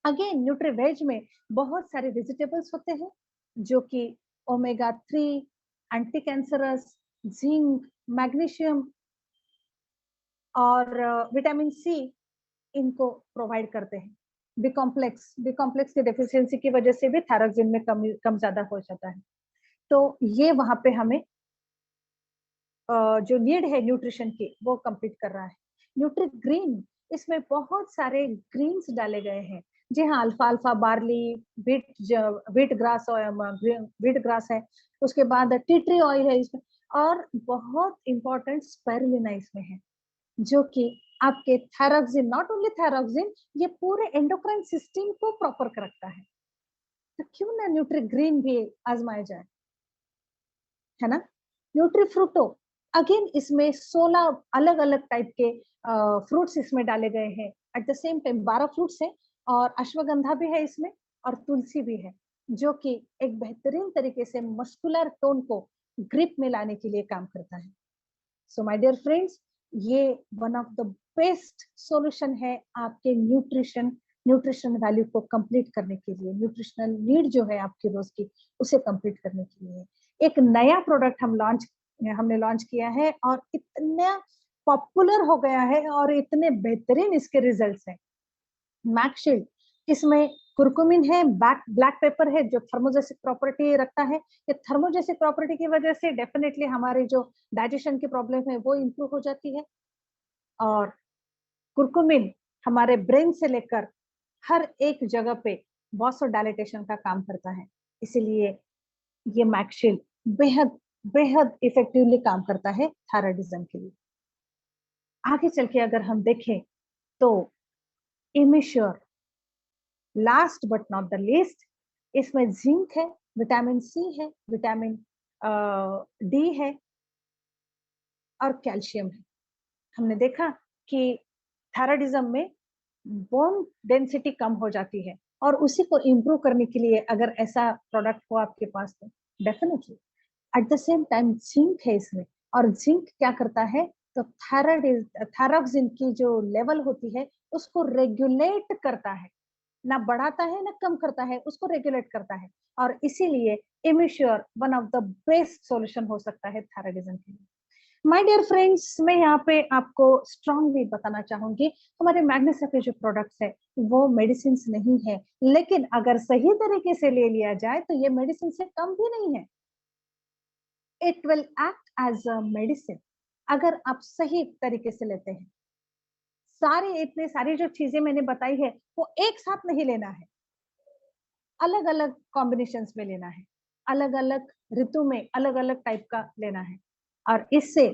अगेन न्यूट्रीवेज में बहुत सारे वेजिटेबल्स होते हैं जो कि omega 3, anti cancerous, zinc, magnesium और विटामिन सी इनको प्रोवाइड करते हैं। बी कॉम्प्लेक्स की डेफिशिएंसी की वजह से भी थायरॉक्सिन में कम ज्यादा हो जाता है। तो ये वहां पे हमें जो नीड है न्यूट्रिशन की वो कंप्लीट कर रहा है। न्यूट्री ग्रीन, इसमें बहुत सारे ग्रीन्स डाले गए हैं। जी हाँ, alpha alpha barley, wheat grass, wheat grass है, उसके बाद टी ट्री ऑयल है इसमें, और बहुत इंपॉर्टेंट स्पाइरुलिना इसमें है, जो कि आपके थायरॉक्सिन, नॉट ओनली थायरॉक्सिन, ये पूरे एंडोक्राइन सिस्टम को प्रॉपर रखता है। तो क्यों ना न्यूट्री ग्रीन भी आजमाया जाए, है ना। न्यूट्री फ्रूटो, अगेन इसमें 16 अलग अलग टाइप के फ्रूट्स इसमें डाले गए हैं। Eight the same time 12 fruits है, और अश्वगंधा भी है इसमें, और तुलसी भी है, जो कि एक बेहतरीन तरीके से मस्कुलर टोन को ग्रिप में लाने के लिए काम करता है। सो माय डियर फ्रेंड्स, ये one of the best solution है आपके न्यूट्रिशन वैल्यू को कंप्लीट करने के लिए, न्यूट्रिशनल नीड जो है आपकी रोज की, उसे कंप्लीट करने के लिए। एक नया प्रोडक्ट हमने लॉन्च किया है, और इतना पॉपुलर हो गया है, और इतने बेहतरीन इसके रिजल्ट्स हैं। मैक्सशील्ड, इसमें कुरकुमिन है, ब्लैक पेपर है जो थर्मोजेसिक प्रॉपर्टी रखता है। ये थर्मोजेसिक प्रॉपर्टी की वजह से डेफिनेटली हमारी जो डाइजेशन की प्रॉब्लम है वो इंप्रूव हो जाती है, और कुरकुमिन हमारे ब्रेन से लेकर हर एक जगह पे वासोडाइलेटेशन का काम करता है। इसीलिए ये मैक्सशील्ड बेहद बेहद इफेक्टिवली काम करता है थायराइडिज्म के लिए। आगे चल के अगर हम देखें तो Immisure, last but not the least, इसमें जिंक है, विटामिन सी है, विटामिन डी है, और कैल्शियम है। हमने देखा कि थायराइडिज्म में बोन डेंसिटी कम हो जाती है, और उसी को इम्प्रूव करने के लिए अगर ऐसा प्रोडक्ट हो आपके पास तो definitely. Eight the same time zinc है इसमें, और जिंक क्या करता है, तो थायरॉक्सिन की जो लेवल होती है उसको रेगुलेट करता है, ना बढ़ाता है ना कम करता है, उसको रेगुलेट करता है, और इसीलिए Immisure one of the best solution हो सकता है थायराइडिज्म के लिए। माय डियर फ्रेंड्स, मैं यहाँ पे आपको स्ट्रांगली बताना चाहूंगी, हमारे मैग्नेसा के जो प्रोडक्ट्स है वो मेडिसिन नहीं है, लेकिन अगर सही तरीके से ले लिया जाए तो ये मेडिसिन से कम भी नहीं है। It will act as a medicine. अगर आप सही तरीके से लेते हैं। इतने सारी जो चीजें मैंने बताई है वो एक साथ नहीं लेना है, अलग अलग कॉम्बिनेशंस में लेना है, अलग अलग ऋतु में अलग अलग टाइप का लेना है। और इससे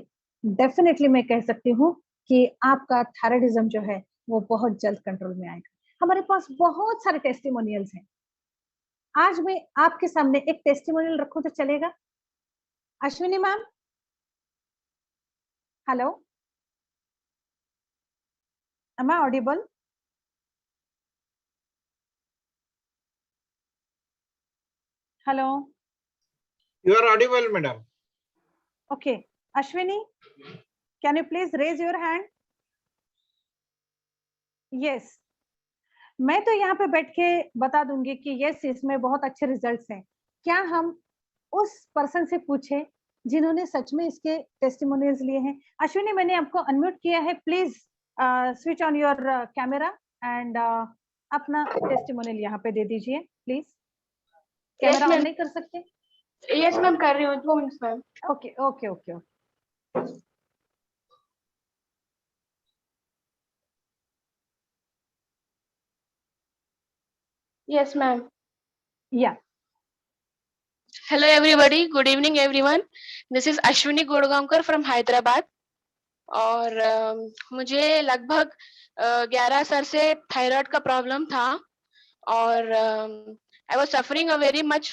डेफिनेटली मैं कह सकती हूँ कि आपका थायराइडिज्म जो है वो बहुत जल्द कंट्रोल में आएगा। हमारे पास बहुत सारे टेस्टिमोनियल्स हैं। आज मैं आपके सामने एक टेस्टिमोनियल रखूं तो चलेगा? Ashwini ma'am, hello, am I audible? Hello, You are audible, madam. Okay. Ashwini, can you please raise your hand? Yes, मैं तो यहाँ पे बैठ के बता दूंगी कि यस, इसमें बहुत अच्छे रिजल्ट्स हैं। क्या हम उस पर्सन से पूछे जिन्होंने सच में इसके टेस्टिमोनियल्स लिए हैं? अश्विनी, मैंने आपको अनम्यूट किया है, please switch on your camera and अपना टेस्टिमोनियल यहाँ पे दे दीजिए प्लीज। कैमरा ऑन नहीं कर सकते? यस मैम, कर रही हूँ, 2 minutes ma'am. Okay okay okay okay. Yes, ma'am. या, Hello, everybody. Good evening, everyone. This is Ashwini Godgaonkar from Hyderabad. और मुझे लगभग 11 साल से थायराइड का प्रॉब्लम था और I was suffering a very much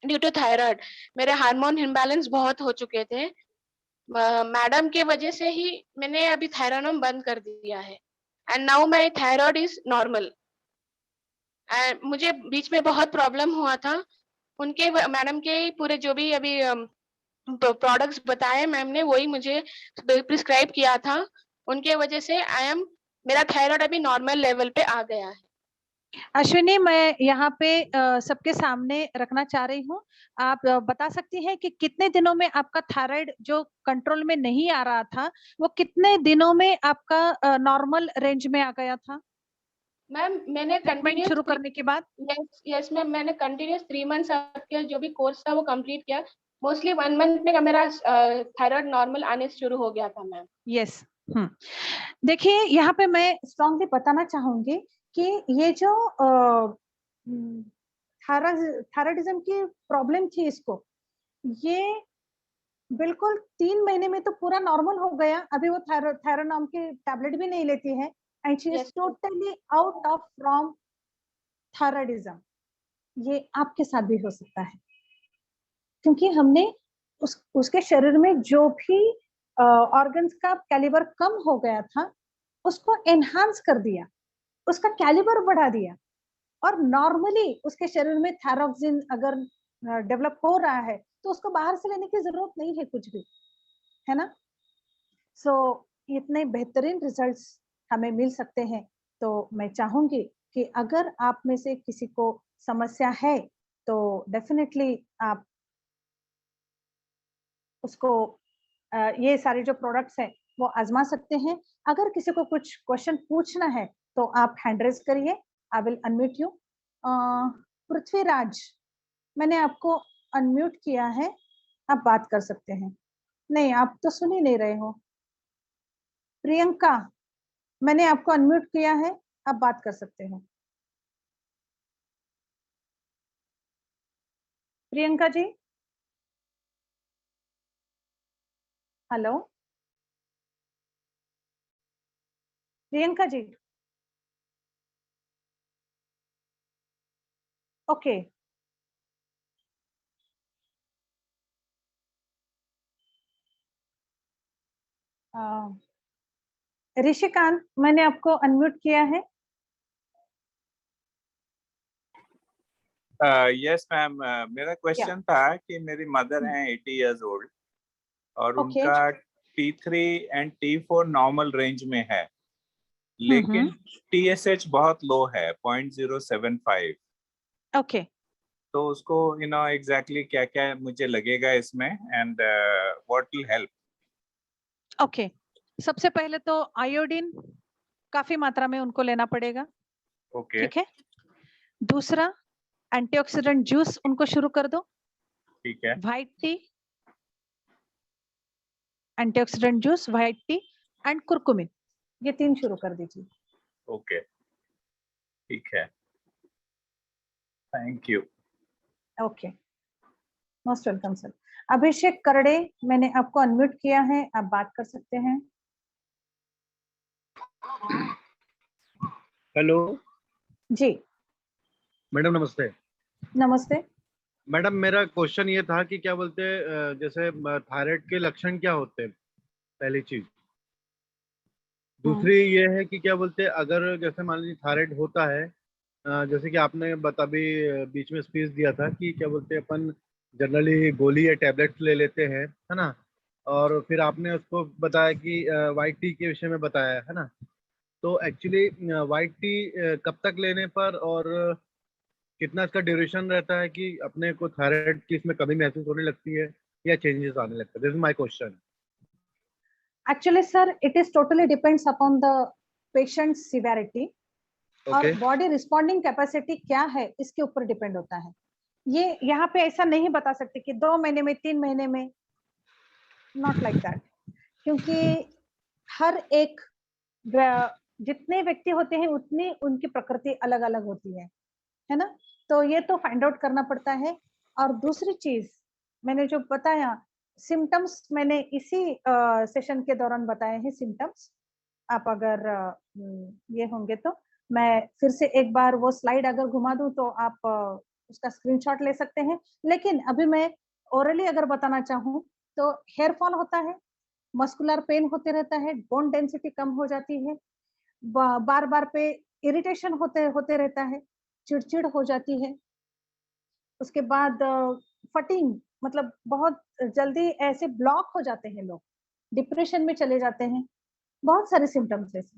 due to thyroid. मेरे हार्मोन इम्बैलेंस बहुत हो चुके थे। मैडम के वजह से ही मैंने अभी थायरानोम बंद कर दिया है and now my thyroid is normal. And मुझे बीच में बहुत प्रॉब्लम हुआ था। उनके मैडम के पूरे जो भी अभी प्रोडक्ट्स बताए मैम ने, वही मुझे प्रिस्क्राइब किया था। उनके वजह से मेरा थायराइड अभी नॉर्मल लेवल पे आ गया है। अश्विनी, मैं यहाँ पे सबके सामने रखना चाह रही हूँ। आप बता सकती हैं कि कितने दिनों में आपका थायराइड जो कंट्रोल में नहीं आ रहा था, वो कितने दिनों में आपका नॉर्मल रेंज में आ गया था? मैम मैंने ट्रीटमेंट शुरू करने के बाद? यस मैम, मैंने कंटिन्यूस 3 मंथ्स आपके जो भी कोर्स था वो कंप्लीट किया। मोस्टली 1 मंथ में मेरा थायराइड नॉर्मल आने शुरू हो गया था मैम। यस। देखिए, यहाँ पे मैं स्ट्रांगली बताना चाहूंगी कि ये जो थायराइडिज्म की प्रॉब्लम थी इसको, ये बिल्कुल 3 महीने में तो पूरा नॉर्मल हो गया। अभी वो थायरोनॉम की टैबलेट भी नहीं लेती है and she is totally out of from thyroidism. ये आपके साथ भी हो सकता है, क्योंकि हमने उसके शरीर में जो भी ऑर्गन्स का कैलिबर कम हो गया था उसको एनहांस कर दिया, उसका कैलिबर बढ़ा दिया। और नॉर्मली उसके शरीर में थायरॉक्सिन अगर डेवलप हो रहा है तो उसको बाहर से लेने की जरूरत नहीं है कुछ भी, है ना? सो इतने बेहतरीन रिजल्ट्स हमें मिल सकते हैं। तो मैं चाहूंगी कि अगर आप में से किसी को समस्या है तो डेफिनेटली आप उसको ये सारे जो प्रोडक्ट्स हैं वो आजमा सकते हैं। अगर किसी को कुछ क्वेश्चन पूछना है तो आप हैंड रेज करिए, I will unmute you. Prithviraj, मैंने आपको अनम्यूट किया है, आप बात कर सकते हैं। नहीं, आप तो सुन ही नहीं रहे हो। प्रियंका, मैंने आपको अनम्यूट किया है, आप बात कर सकते हैं। प्रियंका जी, हेलो प्रियंका जी। ओके, ऋषिकांत, मैंने आपको अनम्यूट किया है। यस मैम, मेरा क्वेश्चन था कि मेरी मदर हैं 80 इयर्स ओल्ड और उनका T3 and T4 normal range में है, लेकिन TSH बहुत लो है, 0.075। ओके, तो उसको एग्जैक्टली क्या क्या मुझे लगेगा इसमें and what will help? Okay, सबसे पहले तो आयोडीन काफी मात्रा में उनको लेना पड़ेगा। ओके, ठीक है। दूसरा, एंटीऑक्सीडेंट जूस उनको शुरू कर दो। ठीक है। White tea, antioxidant juice, white tea and curcumin, ये 3 शुरू कर दीजिए। ओके, ठीक है, thank you. Okay, most welcome sir. Abhishek Karde, मैंने आपको अनम्यूट किया है, आप बात कर सकते हैं। हेलो जी मैडम, नमस्ते। नमस्ते। मैडम, मेरा क्वेश्चन ये था कि क्या बोलते हैं, जैसे थायराइड के लक्षण क्या होते हैं, पहली चीज। दूसरी ये है कि क्या बोलते हैं, अगर जैसे मान लीजिए थायराइड होता है, जैसे कि आपने भी बीच में स्पीच दिया था कि क्या बोलते हैं, अपन जनरली गोली या टैबलेट्स ले लेते हैं, है ना। और फिर आपने उसको बताया कि वाइट टी के विषय में बताया है ना। तो एक्चुअली वाइट टी कब तक लेने पर और कितना इसका ड्यूरेशन रहता है कि अपने को थायराइड की इसमें कमी महसूस होने लगती है या चेंजेस आने लगते हैं? This is my question. Actually sir, it is totally depends upon the patient severity और बॉडी रिस्पॉन्डिंग कैपेसिटी क्या है, इसके ऊपर डिपेंड होता है। ये यहाँ पे ऐसा नहीं बता सकते कि 2 महीने में, 3 महीने में, नॉट लाइक दैट, क्योंकि हर एक जितने व्यक्ति होते हैं उतनी उनकी प्रकृति अलग अलग होती है ना। तो ये तो फाइंड आउट करना पड़ता है। और दूसरी चीज मैंने जो बताया, सिम्टम्स मैंने इसी सेशन के दौरान बताए हैं सिम्टम्स। आप अगर ये होंगे तो मैं फिर से एक बार वो स्लाइड अगर घुमा दूं तो आप उसका स्क्रीनशॉट ले सकते हैं। लेकिन अभी मैं ओरली अगर बताना चाहूँ तो हेयर फॉल होता है, मस्कुलर पेन होते रहता है, बोन डेंसिटी कम हो जाती है, बार बार पे इरिटेशन होते होते रहता है, चिड़चिड़ हो जाती है। उसके बाद फटिंग, मतलब बहुत जल्दी ऐसे ब्लॉक हो जाते हैं लोग, डिप्रेशन में चले जाते हैं। बहुत सारे सिम्टम्स ऐसे,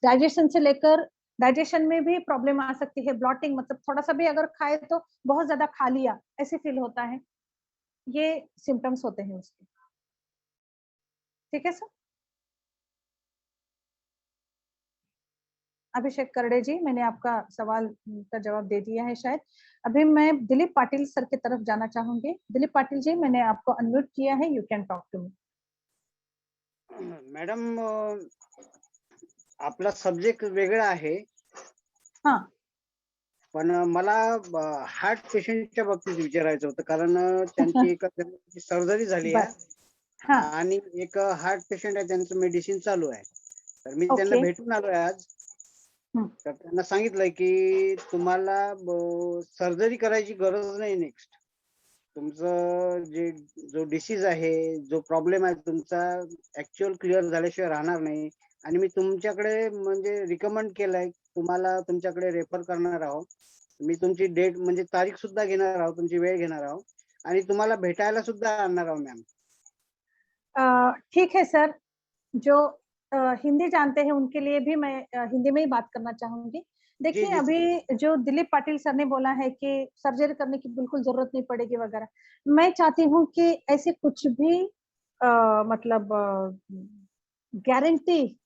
डाइजेशन से लेकर, डाइजेशन में भी प्रॉब्लम आ सकती है, ब्लॉटिंग, मतलब थोड़ा सा भी अगर खाए तो बहुत ज्यादा खा लिया ऐसे फील होता है। ये सिम्टम्स होते हैं उसके। ठीक है सर। अभिषेक करड़े जी, मैंने आपका सवाल का जवाब दे दिया है शायद। अभी मैं दिलीप पाटिल सर की तरफ जाना चाहूंगी। दिलीप पाटिल जी, मैंने आपको अनम्यूट किया है, you can talk to me. Madam, आपला सब्जेक्ट वेगळा आहे, हाँ पण मला हार्ट पेशंटच्या बाबतीत विचारायचं होतं, कारण त्यांची एक सर्जरी झाली आहे बस हाँ आणि एक हार्ट पेशंट आहे, त्यांचं मेडिसिन चालू आहे. तर मी त्यांना ओके भेटून आलोय आज. हम्म, तर त्यांना सांगितलंय की तुम्हाला सर्जरी करायची गरज नाही. नेक्स्ट तुमचं जो डिसीज आहे, जो प्रॉब्लेम आहे तुमचा, ऍक्च्युअल क्लिअर झाल्याशिवाय राहणार नाही. आणि मी तुमच्याकडे म्हणजे रिकमेंड केलंय, तुम्हाला तुमच्याकडे रेफर करणार आहोत. मी तुमची डेट म्हणजे तारीख सुद्धा घेणार आहोत, तुमची वेळ घेणार आहोत आणि तुम्हाला भेटायला सुद्धा आणणार आहोत मॅम. ठीक है सर। जो हिंदी जानते हैं उनके लिए भी मैं हिंदी में ही बात करना चाहूंगी। देखिए, जी अभी जो दिलीप पाटिल सर ने बोला है कि सर्जरी करने की बिल्कुल जरूरत नहीं पड़ेगी वगैरह, मैं चाहती हूँ कि ऐसे कुछ भी मतलब गारंटी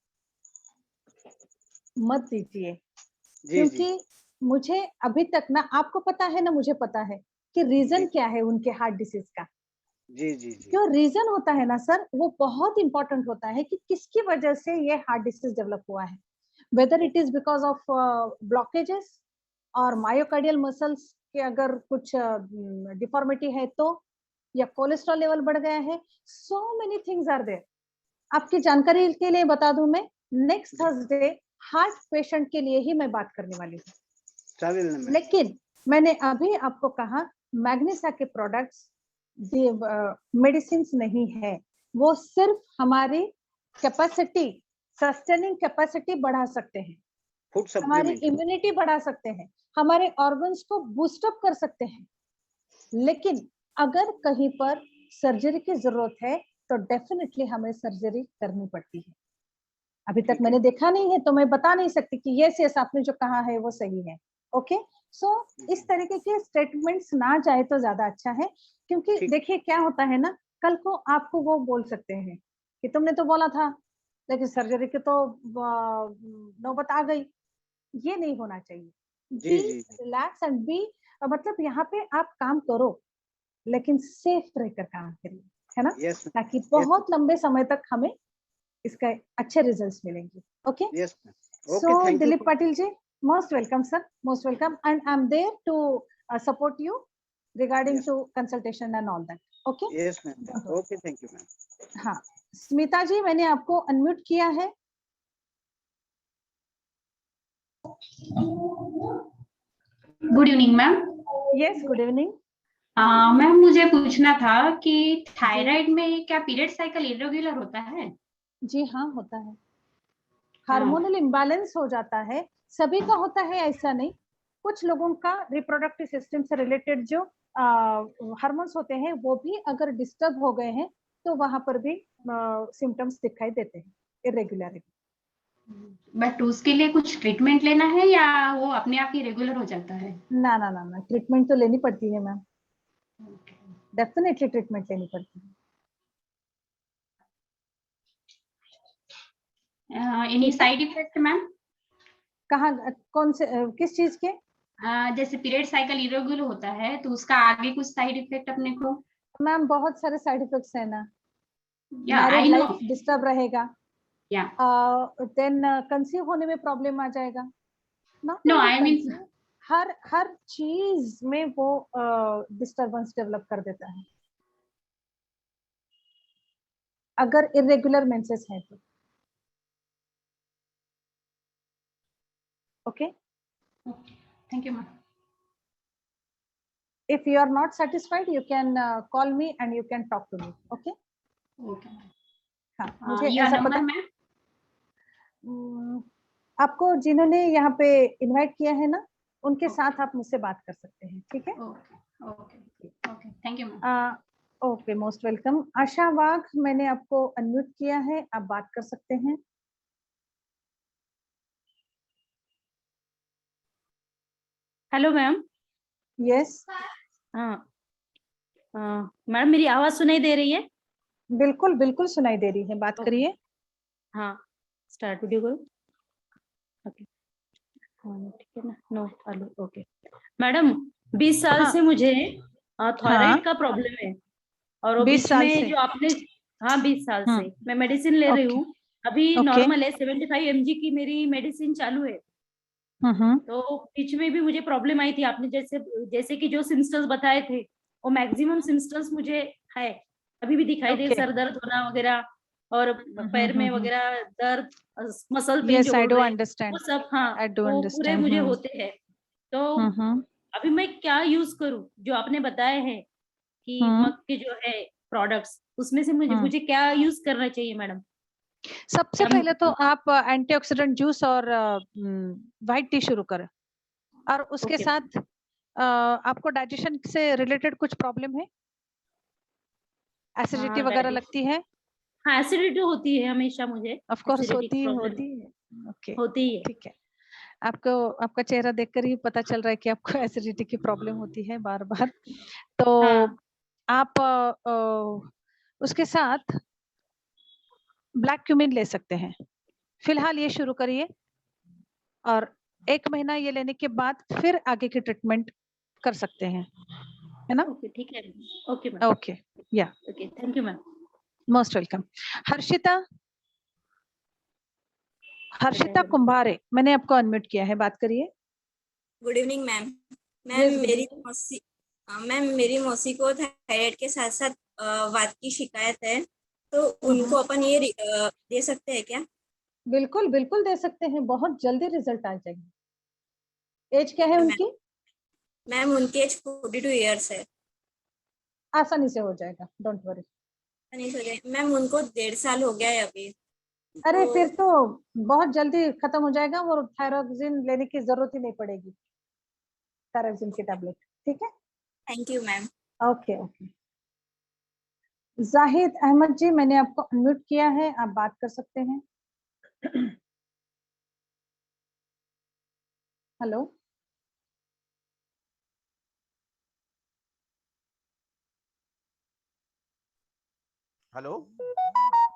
मत दीजिए, जी क्योंकि मुझे अभी तक ना, आपको पता है ना, मुझे पता है कि रीजन जी क्या है उनके हार्ट डिसीज का। जी जी जी जो रीजन होता है ना सर, वो बहुत इंपॉर्टेंट होता है कि किसकी वजह से ये हार्ट डिसीज डेवलप हुआ है। Whether it is because of blockages और मायोकार्डियल मसल्स के अगर कुछ डिफॉर्मिटी है तो, या कोलेस्ट्रॉल लेवल बढ़ गया है, so many things are there. आपकी जानकारी के लिए बता दूं, मैं नेक्स्ट थर्सडे हार्ट पेशेंट के लिए ही मैं बात करने वाली हूँ। चालेल ना मॅम. लेकिन मैंने अभी आपको कहा, मैग्नीसा के प्रोडक्ट्स मेडिसिन नहीं है, वो सिर्फ हमारी कैपेसिटी, सस्टेनिंग कैपेसिटी बढ़ा सकते हैं, फूड हमारी सप्लिमेंट. इम्यूनिटी बढ़ा सकते हैं, हमारे ऑर्गन्स को बूस्टअप कर सकते हैं। लेकिन अगर कहीं पर सर्जरी की जरूरत है तो डेफिनेटली हमें सर्जरी करनी पड़ती है। अभी तक ठीक है. मैंने देखा नहीं है तो मैं बता नहीं सकती कि यस यस आपने जो कहा है वो सही है। ओके, सो इस तरीके के स्टेटमेंट्स ना जाए तो ज्यादा अच्छा है, क्योंकि ठीक. देखिए क्या होता है ना, कल को आपको वो बोल सकते हैं कि तुमने तो बोला था, लेकिन सर्जरी की तो नौबत आ गई। ये नहीं होना चाहिए। जी बी जी जी रिलैक्स एंड बी, मतलब यहाँ पे आप काम करो लेकिन सेफ रहकर काम करिए। है ना? यस ताकि बहुत लंबे समय तक हमें इसका अच्छे रिजल्ट्स मिलेंगे. Okay. Yes ma'am. So Dilip Patil ji, most welcome sir, most welcome, and I'm there to support you regarding Yes. to consultation and all that. Okay. Yes ma'am. Okay, thank you ma'am. हाँ, स्मिता जी मैंने आपको unmute किया है. Good evening ma'am. Yes, good evening. Ma'am मुझे पूछना था कि thyroid में क्या पीरियड साइकिल इरेगुलर होता है? जी हाँ, होता है. हार्मोनल इम्बैलेंस हो जाता है, सभी का होता है ऐसा नहीं. कुछ लोगों का रिप्रोडक्टिव सिस्टम से रिलेटेड जो हार्मोन्स होते हैं वो भी अगर डिस्टर्ब हो गए हैं तो वहां पर भी सिम्टम्स दिखाई देते हैं, इरेगुलरिटी. बट उसके लिए कुछ ट्रीटमेंट लेना है या वो अपने आप ही रेगुलर हो जाता है? ना ना ना ना, ट्रीटमेंट तो लेनी पड़ती है मैम. डेफिनेटली ट्रीटमेंट लेनी पड़ती है. Any side effect ma'am? कहाँ, कौन से, किस चीज के? जैसे पीरियड साइकिल इरेगुलर होता है तो उसका आगे कुछ साइड इफेक्ट अपने को? मैम बहुत सारे साइड इफेक्ट्स है ना. या आई नो. लाइफ डिस्टर्ब रहेगा. या देन कंसीव होने में प्रॉब्लम आ जाएगा. नो आई मीन हर चीज में वो डिस्टरबेंस डेवलप कर देता है अगर इरेगुलर मेंसेस है तो. Okay. Thank you ma'am. If you are not satisfied, you can call me and you can talk to me. Okay? Okay. हाँ, मुझे या ऐसा नंबर पता. मैम? आपको जिन्होंने यहाँ पे इनवाइट किया है ना, उनके साथ आप मुझसे बात कर सकते हैं. ठीक है? Okay okay okay, thank you ma'am. Okay, most welcome. Asha Wagh, मैंने आपको अनम्यूट किया है, आप बात कर सकते हैं. Hello ma'am. यस. हाँ मैडम, मेरी आवाज सुनाई दे रही है? बिल्कुल बिल्कुल सुनाई दे रही है, बात करिए. हाँ, स्टार्ट वीडियो करो. ओके. हाँ ठीक है ना. No hello. ओके मैडम, 20 साल से मुझे थायराइड का प्रॉब्लम है. और वो 20 बीच साल में से? जो आपने, हाँ 20 साल से मैं मेडिसिन ले रही हूँ. अभी नॉर्मल है, 75 mg की मेरी मेडिसिन चालू है. तो बीच में भी मुझे प्रॉब्लम आई थी. आपने जैसे कि जो सिम्टम्स बताए थे वो मैक्सिमम सिम्टम्स मुझे है, अभी भी दिखाई दे. सर दर्द होना वगैरह और पैर में वगैरह दर्द, मसल पेन जो बोल रहे हैं वो सब, हाँ वो पूरे मुझे होते हैं. तो अभी मैं क्या यूज करूं जो आपने बताए हैं कि मग के जो है प्रोडक्ट्स, उसमें से मुझे क्या यूज करना चाहिए मैडम? सबसे पहले तो आप एंटीऑक्सीडेंट जूस और व्हाइट टी शुरू करें. और उसके साथ आपको डाइजेशन से रिलेटेड कुछ प्रॉब्लम है? एसिडिटी वगैरह लगती है? हाँ, एसिडिटी होती है हमेशा मुझे. ऑफ कोर्स होती है. ओके, होती है. ठीक है. आपका चेहरा देखकर ही पता चल रहा है कि आपको एसिडिटी की प्रॉब्लम होती है बार बार. तो आप उसके साथ ब्लैक क्यूमिन ले सकते हैं. फिलहाल ये शुरू करिए और 1 महीना ये लेने के बाद फिर आगे की ट्रीटमेंट कर सकते हैं, है ना? ओके, ठीक है. Okay ma'am. ओके, या okay, thank you ma'am. Most welcome. Harshita Kumbhare, मैंने आपको अनम्यूट किया है, बात करिए. Good evening ma'am. मैम मेरी मौसी को थायराइड के साथ साथ वात की शिकायत है, तो उनको अपन ये दे सकते हैं क्या? बिल्कुल बिल्कुल दे सकते हैं, बहुत जल्दी रिजल्ट आ जाएगी. एज क्या है उनकी? मैम उनकी एज 42 इयर्स है. आसानी से हो जाएगा, डोंट वरी. मैम उनको 1.5 साल हो गया है अभी. अरे फिर तो बहुत जल्दी खत्म हो जाएगा, वो थायरोक्सिन लेने की जरूरत ही नहीं पड़ेगी, थायरोक्सिन की टैबलेट. ठीक है? Thank you ma'am. Okay okay. Zahid Ahmed ji, मैंने आपको अनम्यूट किया है, आप बात कर सकते हैं. हेलो. हेलो.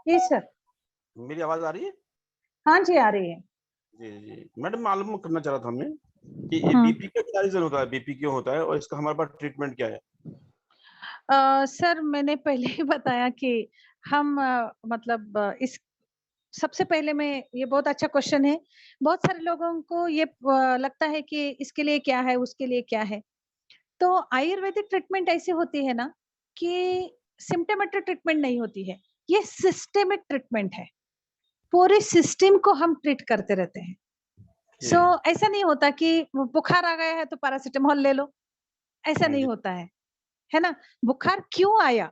जी सर. मेरी आवाज आ रही है? हाँ जी, आ रही है. जी जी मैडम, मालूम करना चाह रहा था हमने कि बीपी का क्या रीजन होता है, बीपी क्यों होता है और इसका हमारे पास ट्रीटमेंट क्या है? सर मैंने पहले ही बताया कि हम मतलब इस सबसे पहले मैं ये बहुत अच्छा क्वेश्चन है। बहुत सारे लोगों को ये लगता है कि इसके लिए क्या है, उसके लिए क्या है। तो आयुर्वेदिक ट्रीटमेंट ऐसी होती है ना कि सिम्प्टोमेटिक ट्रीटमेंट नहीं होती है, ये सिस्टेमिक ट्रीटमेंट है। पूरे सिस्टम को हम ट्रीट करते रहते हैं। सो ऐसा नहीं होता कि बुखार आ गया है तो पैरासिटामोल ले लो, ऐसा नहीं होता है ना? बुखार क्यों आया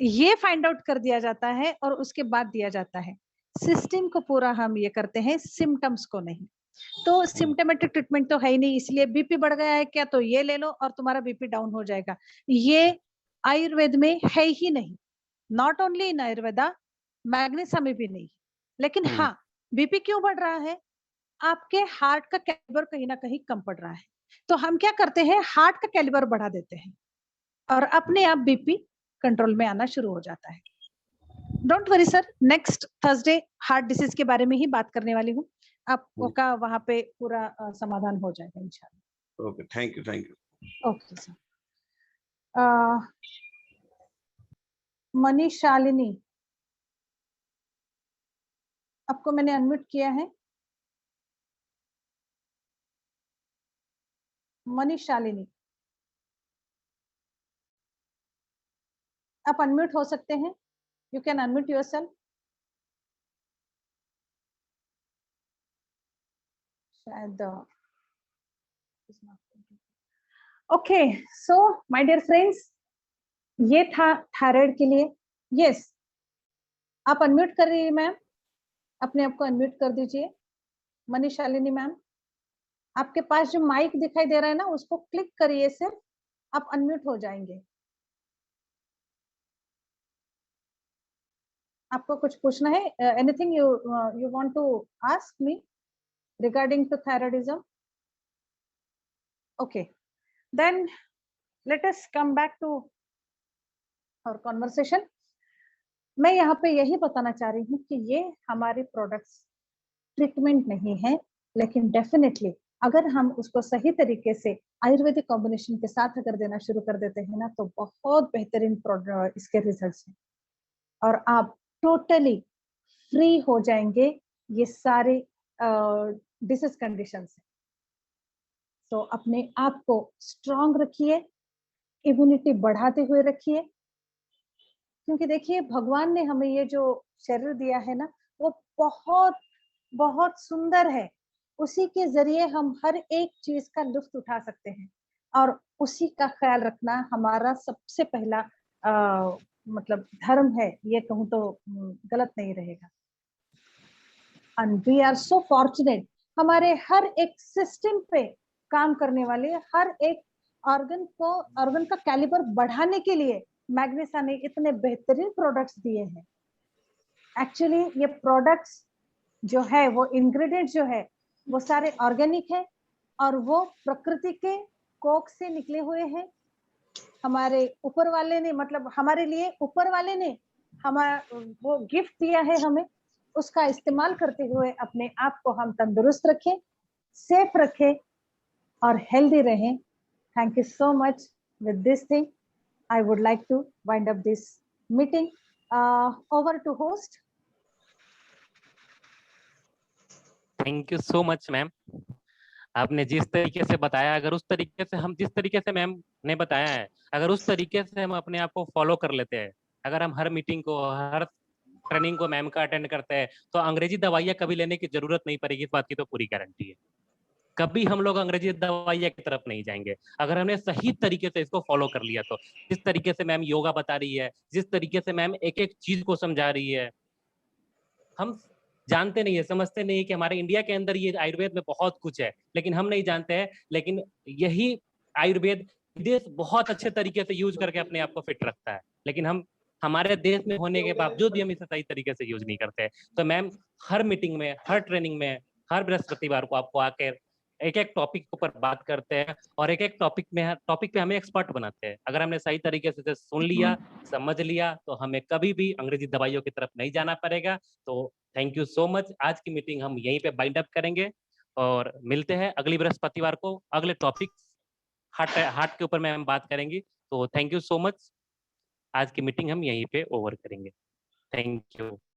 ये फाइंड आउट कर दिया जाता है और उसके बाद दिया जाता है। सिस्टम को पूरा हम ये करते हैं, सिम्पटम्स को नहीं। तो सिम्प्टोमेटिक ट्रीटमेंट तो है ही नहीं, इसलिए बीपी बढ़ गया है क्या तो ये ले लो और तुम्हारा बीपी डाउन हो जाएगा। ये आयुर्वेद में है ही नहीं, नॉट ओनली इन आयुर्वेदा, मैग्नेसा में भी नहीं। लेकिन हाँ, बीपी क्यों बढ़ रहा है? आपके हार्ट का कैलिबर कहीं ना कहीं कम पड़ रहा है, तो हम क्या करते हैं, हार्ट का कैलिबर बढ़ा देते हैं और अपने आप बीपी कंट्रोल में आना शुरू हो जाता है। Don't worry sir, next Thursday heart disease के बारे में ही बात करने वाली हूँ, आपका वहां पे पूरा समाधान हो जाएगा इंशाल्लाह। Okay, thank you. Okay sir. Manishalini, आपको मैंने अनम्यूट किया है। मनीषालिनी, आप अनम्यूट हो सकते हैं, यू कैन अनम्यूट योरसेल्फ। शायद okay. So my dear friends, ये था थायराइड के लिए। यस, आप अनम्यूट कर रही है मैम, अपने आप को अनम्यूट कर दीजिए। मनीषालिनी मैम, आपके पास जो माइक दिखाई दे रहा है ना, उसको क्लिक करिए, सिर्फ आप अनम्यूट हो जाएंगे। आपको कुछ पूछना है? Anything you want to ask me regarding to thyroidism? Okay, then let us come back to our conversation. मैं यहाँ पे यही बताना चाह रही हूँ कि ये हमारे प्रोडक्ट्स ट्रीटमेंट नहीं है, लेकिन डेफिनेटली अगर हम उसको सही तरीके से आयुर्वेदिक कॉम्बिनेशन के साथ अगर देना शुरू कर देते हैं ना, तो बहुत बेहतरीन इसके रिजल्ट्स हैं और आप टोटली फ्री हो जाएंगे ये सारे डिसीज कंडीशन से। तो अपने आप को स्ट्रांग रखिए, इम्यूनिटी बढ़ाते हुए रखिए, क्योंकि देखिए भगवान ने हमें ये जो शरीर दिया है ना, वो बहुत बहुत सुंदर है। उसी के जरिए हम हर एक चीज का लुत्फ उठा सकते हैं और उसी का ख्याल रखना हमारा सबसे पहला मतलब धर्म है, ये कहूँ तो गलत नहीं रहेगा। And we are so fortunate, हमारे हर एक सिस्टम पे काम करने वाले, हर एक ऑर्गन का कैलिबर बढ़ाने के लिए मैग्नेसा ने इतने बेहतरीन प्रोडक्ट्स दिए हैं। एक्चुअली ये प्रोडक्ट्स जो है, वो इंग्रेडिएंट जो है, वो सारे ऑर्गेनिक है और वो प्रकृति के कोख से निकले हुए हैं। हमारे ऊपर वाले ने, मतलब हमारे लिए ऊपर वाले ने हमारा वो गिफ्ट दिया है हमें, उसका इस्तेमाल करते हुए अपने आप को हम तंदुरुस्त रखें, सेफ रखें और हेल्दी रहें। Thank you so much. With this thing I would like to wind up this meeting. Over to host. Thank you so much, ma'am. आपने जिस तरीके से बताया, अगर उस तरीके से हम, जिस तरीके से मैम ने बताया है, अगर उस तरीके से हम अपने आप को फॉलो कर लेते हैं, अगर हम हर मीटिंग को, हर ट्रेनिंग को मैम का अटेंड करते हैं, तो अंग्रेजी दवाइयाँ कभी लेने की जरूरत नहीं पड़ेगी। इस बात की तो पूरी गारंटी है। कभी हम लोग अंग्रेजी दवाइयाँ की तरफ नहीं जाएंगे अगर हमने सही तरीके से इसको फॉलो कर लिया तो। जिस तरीके से मैम योगा बता रही है, जिस तरीके से मैम एक एक चीज को समझा रही है, हम जानते नहीं है, समझते नहीं है कि हमारे इंडिया के अंदर ये आयुर्वेद में बहुत कुछ है, लेकिन हम नहीं जानते हैं। लेकिन यही आयुर्वेद देश बहुत अच्छे तरीके से यूज करके अपने आप को फिट रखता है, लेकिन हम हमारे देश में होने के बावजूद भी हम इसे सही तरीके से यूज नहीं करते। तो मैम हर मीटिंग में, हर ट्रेनिंग में, हर बृहस्पतिवार को आपको आकर एक एक टॉपिक के ऊपर बात करते हैं और एक एक टॉपिक पे हमें एक्सपर्ट बनाते हैं। अगर हमने सही तरीके से सुन लिया, समझ लिया, तो हमें कभी भी अंग्रेजी दवाइयों की तरफ नहीं जाना पड़ेगा। तो थैंक यू सो मच। आज की मीटिंग हम यहीं पे बाइंड अप करेंगे और मिलते हैं अगली बृहस्पतिवार को। अगले टॉपिक हार्ट के ऊपर में हम बात करेंगे। तो थैंक यू सो मच। आज की मीटिंग हम यहीं पे ओवर करेंगे। Thank you.